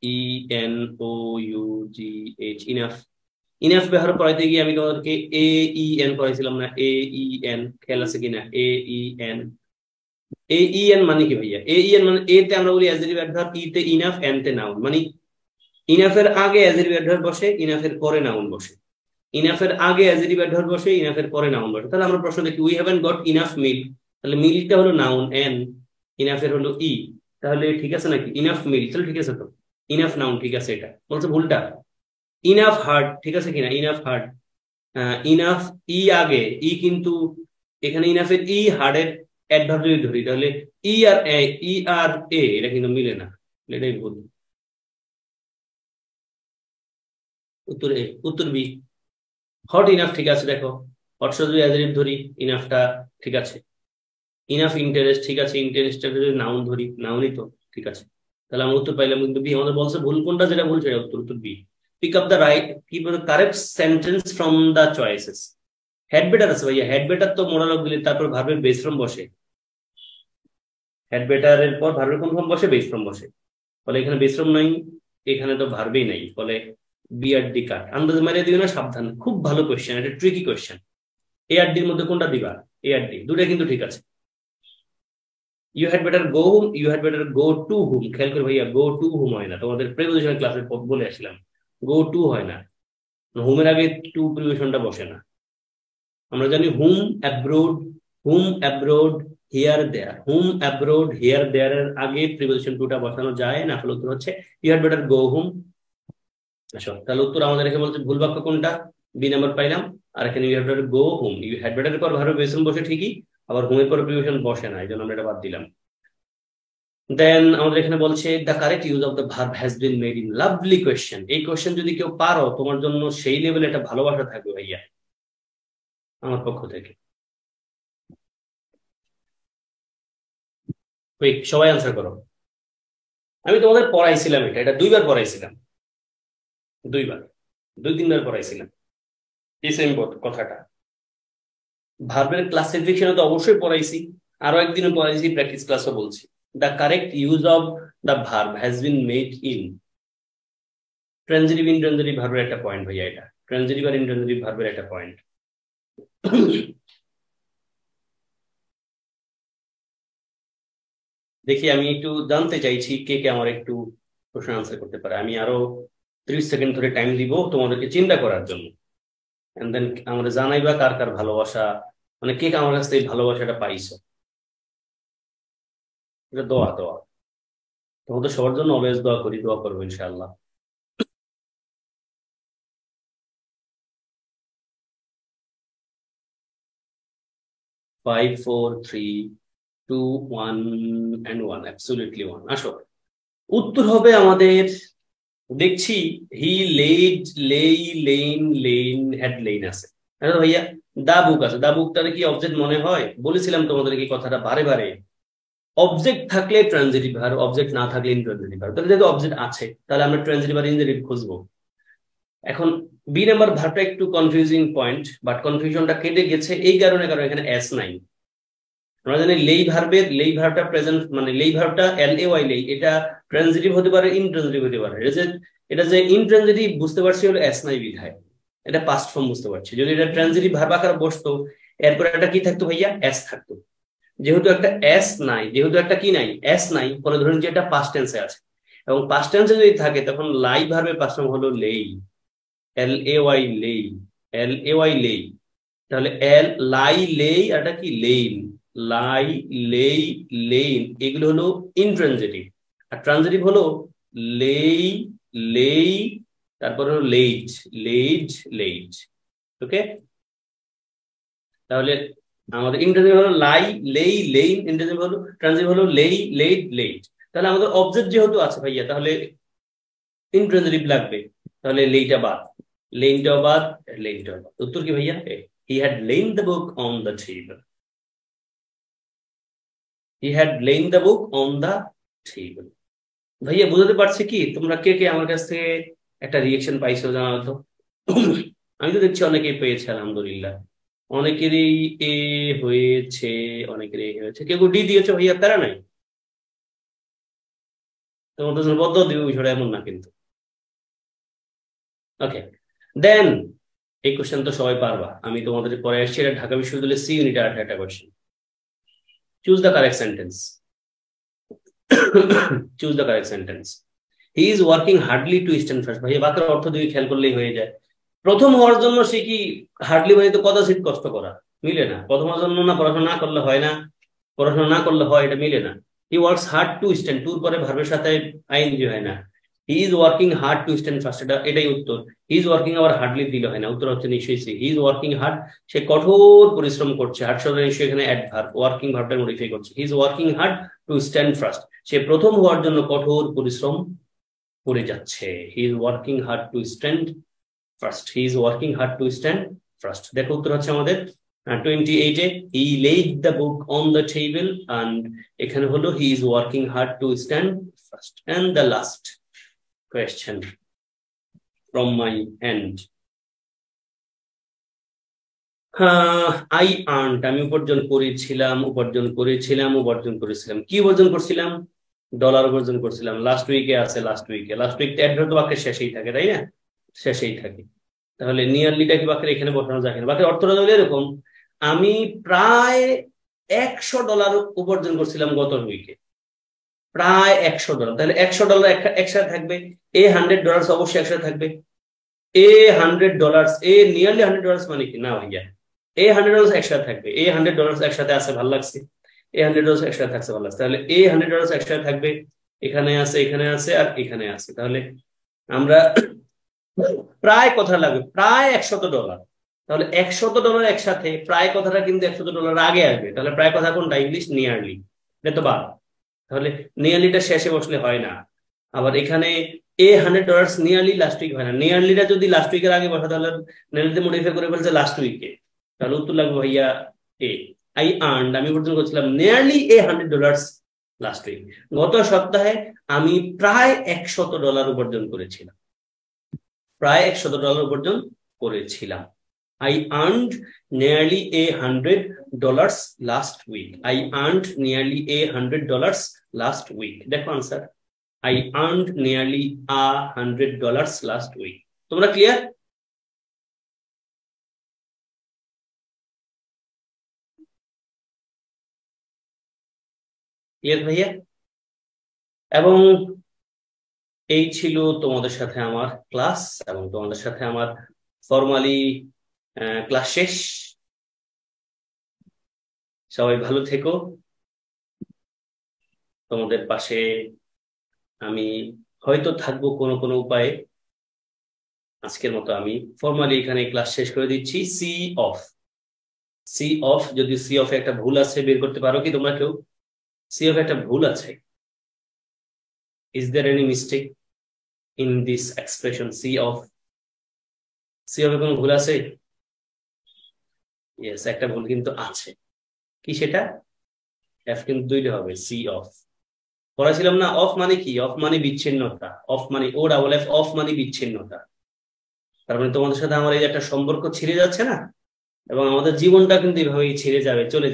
E N O U G H, enough. Enough ব্যবহার করাইতে গিয়ে আমি তোমাদেরকে এ ই এন পড়াইছিলাম না? এ ই এন খেয়াল আছে কিনা? এ ই এন, এ ই এন মানে কি ভাইয়া? এ ই এন মানে এ তে আমরা বলি অ্যাডজেক্টিভ অ্যাডভার্ব, ই তে ইনাফ, এন তে নাউন। মানে ইনাফের আগে অ্যাডজেক্টিভ অ্যাডভার্ব বসে, ইনাফের পরে নাউন বসে। ইনাফের আগে অ্যাডজেক্টিভ অ্যাডভার্ব বসে, ইনাফের পরে নাউন বসে। তাহলে আমরা প্রশ্ন দেখি we haven't goat enough milk, তাহলে মিল্কটা হলো নাউন এন, ইনাফের হলো ই, তাহলে ঠিক আছে নাকি? ইনাফ মিল্ক, তাহলে ঠিক আছে তো। ইনাফ নাউন, ঠিক আছে। এটা বলছে ভুলটা। ইনাফ হার্ড, ঠিক আছে কিনা? ইনাফ হার্ড, ইনাফ ই আগে, ই কিন্তু এখানে ইনাফের ই, হার্ডের অ্যাডভার্ব যদি ধরি তাহলে ই আর এ, ই আর এ এটা কিন্তু মিলে না, এটাই ভুল। উত্তর এ, উত্তর বি। হট ইনাফ, ঠিক আছে। দেখো হট যদি অ্যাডজেক্টিভ ধরি, ইনাফটা ঠিক আছে। ইনাফ ইন্টারেস্ট, ঠিক আছে, ইন্টারেস্টটা যদি নাউন ধরি, নাউনই তো, ঠিক আছে। তাহলে আমরা উত্তর পাইলাম কিন্তু বি। আমাদের বলছে ভুল কোনটা, যেটা ভুল সেটা উত্তর, উত্তর বি। পিক আপ দ্য রাইট, কি বলে, correct sentence from the choices. Had better আছে ভাইয়া, হেড বেটার তো মোরালক দিলে তারপর ভার্বের বেস ফর্ম বসে। হেড বেটারের পর ভার্বের কোন ফর্ম বসে? বেস ফর্ম বসে। ফলে এখানে বেস ফর্ম নাই, এখানে তো ভার্বেই নাই, ফলে বি আর ডি কাট। আন্দাজ মারিয়ে দিও না, সাবধান, খুব ভালো কোয়েশ্চেন, এটা ট্রিকি কোয়েশ্চেন। এ আর ডির মধ্যে কোনটা দিবা? এ আর ডি দুটো কিন্তু ঠিক আছে। You had better go hmm, you had better go to home. খেয়াল করে ভাইয়া, গো টু হুম হয় না, তোমাদের প্রিপোজিশন ক্লাসে বলে আসলাম গো টু হয় না, হুমের আগে টু প্রিপোজিশনটা বসে না। আমরা জানি home abroad, home abroad, here there. Home abroad, here there এর আগে প্রিপোজিশন টুটা বসানো যায় না। আসলে উত্তর হচ্ছে ইউ হ্যাড বেটার গো হুম। আসো, তাহলে উত্তর আমাদের এখানে বলছে ভুল বাক্য কোনটা, বি নাম্বার পাইলাম। আর এখানে you had better go hmm, you had better পর ভার্ব বেসন বসে ঠিকই, আবার হুমের পর প্রিপোজিশন বসে না, এই জন্য আমরা এটা বাদ দিলাম। দেন আমাদের এখানে বলছে the correct use of the verb has been made in. Lovely question, এই কোয়েশ্চেন যদি কেউ পারো তোমার জন্য সেই লেভেলে একটা ভালোবাসা থাকবে ভাইয়া আমার পক্ষ থেকে। কুইক, সবাই আনসার করো। আমি তোমাদের পড়াইছিলাম এটা, এটা দুইবার পড়াইছিলাম, দুইবার, দুই তিনবার পড়াইছিলাম এই সেম কথাটা। ভার্বের ক্লাসিফিকেশনে তো অবশ্যই পড়াইছি, আরো একদিনও পড়াইছি, প্র্যাকটিস ক্লাসও বলছি। The correct use of the verb has been made in. Transitive intransitive ভার্বের একটা পয়েন্ট ভাইয়া, এটা ট্রানজিটিভ আর ইনট্রানজিটিভ ভার্বের একটা পয়েন্ট। দেখি আমি একটু জানতে চাইছি কে কে আমার একটু প্রশ্ন আনসার করতে পারে। আমি আরো 30 সেকেন্ড ধরে টাইম দিব তোমাদেরকে চিন্তা করার জন্য, এন্ড দেন আমাদের জানাইবা কার কার ভালোবাসা, মানে কে কে আমার কাছ থেকে ভালোবাসাটা পাইছো। এটা দোয়া, দোয়া, তোমাদের সবার জন্য অলওয়েজ দোয়া করি, দোয়া করবো ইনশাআল্লাহ। 5 4 3 2 1 and 1, অ্যাবসলিউটলি 1। আসো, উত্তর হবে আমাদের, দেখছি হি লেড, লেই, লেইন, লেইন, হ্যাড লেইন আছে। আচ্ছা ভাইয়া, দা বুক আছে, দা বুকটারে কি অবজেক্ট মনে হয়? বলেছিলাম তোমাদেরকে এই কথাটা বারে বারে। অবজেক্ট থাকলে ট্রানজিটিভ ভার্ব, অবজেক্ট না থাকলে ইনট্রানজিটিভ ভার্ব। তাহলে যেহেতু অবজেক্ট আছে তাহলে আমরা ট্রানজিটিভ আর ইনজেটিভ খুঁজবো। এখন বি নাম্বার ভার্বটা একটু কনফিউজিং পয়েন্ট, বাট কনফিউশনটা কেটে গেছে এই কারণে, কারণ এখানে এস নাই। আমরা জানি লেই ভার্বটা প্রেজেন্ট, মানে লেই ভার্বটা LAY লেই, এটা ট্রানজিটিভ হতে পারে, ইনট্রানজিটিভ হতে পারে। এটা যে ইনট্রানজিটিভ বুঝতে পারছি হলো এস নাই বিধায়, এটা পাস্ট ফর্ম বুঝতে পারছি। যদি এটা ট্রানজিটিভ ভার্ব আকারে বসতো, এরপরে একটা কি থাকতো ভাইয়া, এস থাকতো। যেহেতু একটা এস নাই, যেহেতু একটা কি নাই, এস নাই, ফলে ধরুন যে এটা পাস্ট টেন্সে আছে, এবং পাস্ট টেন্সে যদি থাকে তখন লাই ভার্বের পাস্ট ফর্ম হলো লেই, LAY লেই, LAY লেই। তাহলে লাই লেই আর এটা কি লেইন, লাই লেই লেইন, এগুলো হলো ইনট্রানজিটিভ। আর ট্রানজিটিভ হলো লেই লেই, তারপর হলো লেইজ লেইজ লেইজ। ওকে, তাহলে আমাদের ইনট্রানজিটিভ হলো লাই লেই লেইন, ইনট্রানজিটিভ হলো, ট্রানজিটিভ হলো লেই লেইড লেইজ। তাহলে আমাদের অবজেক্ট যেহেতু আছে ভাইয়া, তাহলে ইনট্রানজিটিভ লাগবে, তাহলে লেইটা বাদ, লেইনটাও বাদ, লেইনটাও বাদ। উত্তর কি ভাইয়া? He had laid the book on the table. He had laid the book on the table. ভাইয়া বুঝতে পারছি কি? তোমরা কে কে আমার কাছ থেকে একটা রিয়েকশন পাইছো জানাও তো। আমি তো দেখছি অনেকেই পেয়েছে, আলহামদুলিল্লাহ। অনেকেরই এ হয়েছে, অনেকেরই এ হয়েছে। কেউ ডি দিয়েছো ভাইয়া, তারা নাই। তোমাদের জন্য বদ্ধ দিব বিষয়টা এমন না কিন্তু। ওকে, দেন এই কোশ্চেন তো সবাই পারবা, আমি তোমাদের পরে আসছি। এটা ঢাকা বিশ্ববিদ্যালয়ের সি ইউনিটের একটা question. Choose the correct sentence. Choose the correct sentence. He is working hardly two stand first. ভাইয়া বাক্যের অর্থ দিয়ে খেয়াল করলেই হয়ে যায়। প্রথম হওয়ার জন্য সে কি হার্ডলি মানে তো কদাচিৎ কষ্ট করা, মিলে না। প্রথম হওয়ার জন্য না, পড়াশোনা না করলে হয় না, পড়াশোনা না করলে হয়, এটা মিলে না। He works hard to stand, টুর পরে ভার্বের সাথে আইএনজি হয় না। He is working hard to stand first, এটাই উত্তর। হি ইজ ওয়ার্কিং আবার হার্ডলি দিলে হয় না, উত্তর হচ্ছে নিশ্চয়ই C. He is working hard, সে কঠোর পরিশ্রম করছে। হার্ড শব্দ নিশ্চয়ই এখানে অ্যাডভার্ব, ওয়ার্কিং ভার্বটা মডিফাই করছে। He is working hard to stand first, সে প্রথম হওয়ার জন্য কঠোর পরিশ্রম করে যাচ্ছে। He is working hard to stand first, he is working hard to stand first. দেখো উত্তর হচ্ছে আমাদের 28-এ he laid the book on the table, and এখানে হলো he is working hard to stand first. And the last question from my end. I earned, আমি উপার্জন করেছিলাম, উপার্জন করেছিলাম, উপার্জন করেছিলাম। কি উপার্জন করছিলাম? ডলার উপার্জন করছিলাম। লাস্ট উইকে আছে, লাস্ট উইকে, লাস্ট উইক অ্যাডভার্ব তো বাক্যের শেষেই থাকে, তাই না? শেষেই থাকে। তাহলে নিয়ারলিটা কি বাক্যের এখানে বসানো যায় না? বাক্যের অর্থটা হলো এরকম, আমি প্রায় $100 উপার্জন করছিলাম গত উইকে, প্রায় $100। তাহলে $100 একসাথে থাকবে, $100 অবশ্যই একসাথে থাকবে। $100, নিয়ারলি $100 মানে কি না ভাইয়া, $100 একসাথে থাকবে। $100 একসাথে আছে, ভালো লাগছে। $100 একসাথে থাকছে, ভালো লাগছে। তাহলে $100 একসাথে থাকবে, এখানে আছে, এখানে আছে, আর এখানে আছে। তাহলে আমরা প্রায় কথা লাগবে, প্রায় $100। তাহলে $100 একসাথে, প্রায় কথাটা কিন্তু $100 আগে আসবে। তাহলে প্রায় কথা কোনটা? ইংলিশ নিয়ারলি, এটা তো বাদ। তাহলে নিয়ারলিটা শেষে বসলে হয় না। আবার এখানে $100 নিয়ারলি লাস্ট উইক হয় না। নিয়ারলিটা যদি লাস্ট উইকের আগে বসা, তাহলে নিয়ারলিতে মডিফাই করে ফেলছে লাস্ট উইকে। তাহলে উত্তর লাগবে ভাইয়া এ। আই আর্নড, আমি উপার্জন করছিলাম নিয়ারলি $100 লাস্ট উইক। গত সপ্তাহে আমি প্রায় $100 উপার্জন করেছিলাম, প্রায় $100 উপার্জন করেছিলাম। I earned nearly $100 last week. I earned nearly $100 last week. দেখো answer, I earned nearly $100 last week. তোমরা ক্লিয়ার? ক্লিয়ার ভাইয়া? এবং এই ছিল তোমাদের সাথে আমার ক্লাস, এবং তোমাদের সাথে আমার ফর্মালি ক্লাস শেষ। সবাই ভালো থেকো, তোমাদের পাশে আমি হয়তো থাকবো কোনো কোনো উপায়ে। আজকের মতো আমি ফর্মালি এখানে ক্লাস শেষ করে দিচ্ছি। সি অফ, সি অফ, যদি সি অফ একটা ভুল আছে বের করতে পারো কি তোমরা কেউ? সি অফ একটা ভুল আছে, is there any mistake in this expression see off? See off এ কোনো ভুল আছে? ইয়েস, একটা ভুল কিন্তু আছে। কি সেটা? এফ কিন্তু দুইটা হবে, সি অফ। পড়াছিলাম না, অফ মানে কি? অফ মানে বিচ্ছিন্নতা, অফ মানে ও ডাবল এফ, অফ মানে বিচ্ছিন্নতা। তার মানে তোমাদের সাথে আমার এই যে একটা সম্পর্ক ছিঁড়ে যাচ্ছে না, এবং আমাদের জীবনটা কিন্তু এভাবেই ছিঁড়ে যাবে, চলে যাবে।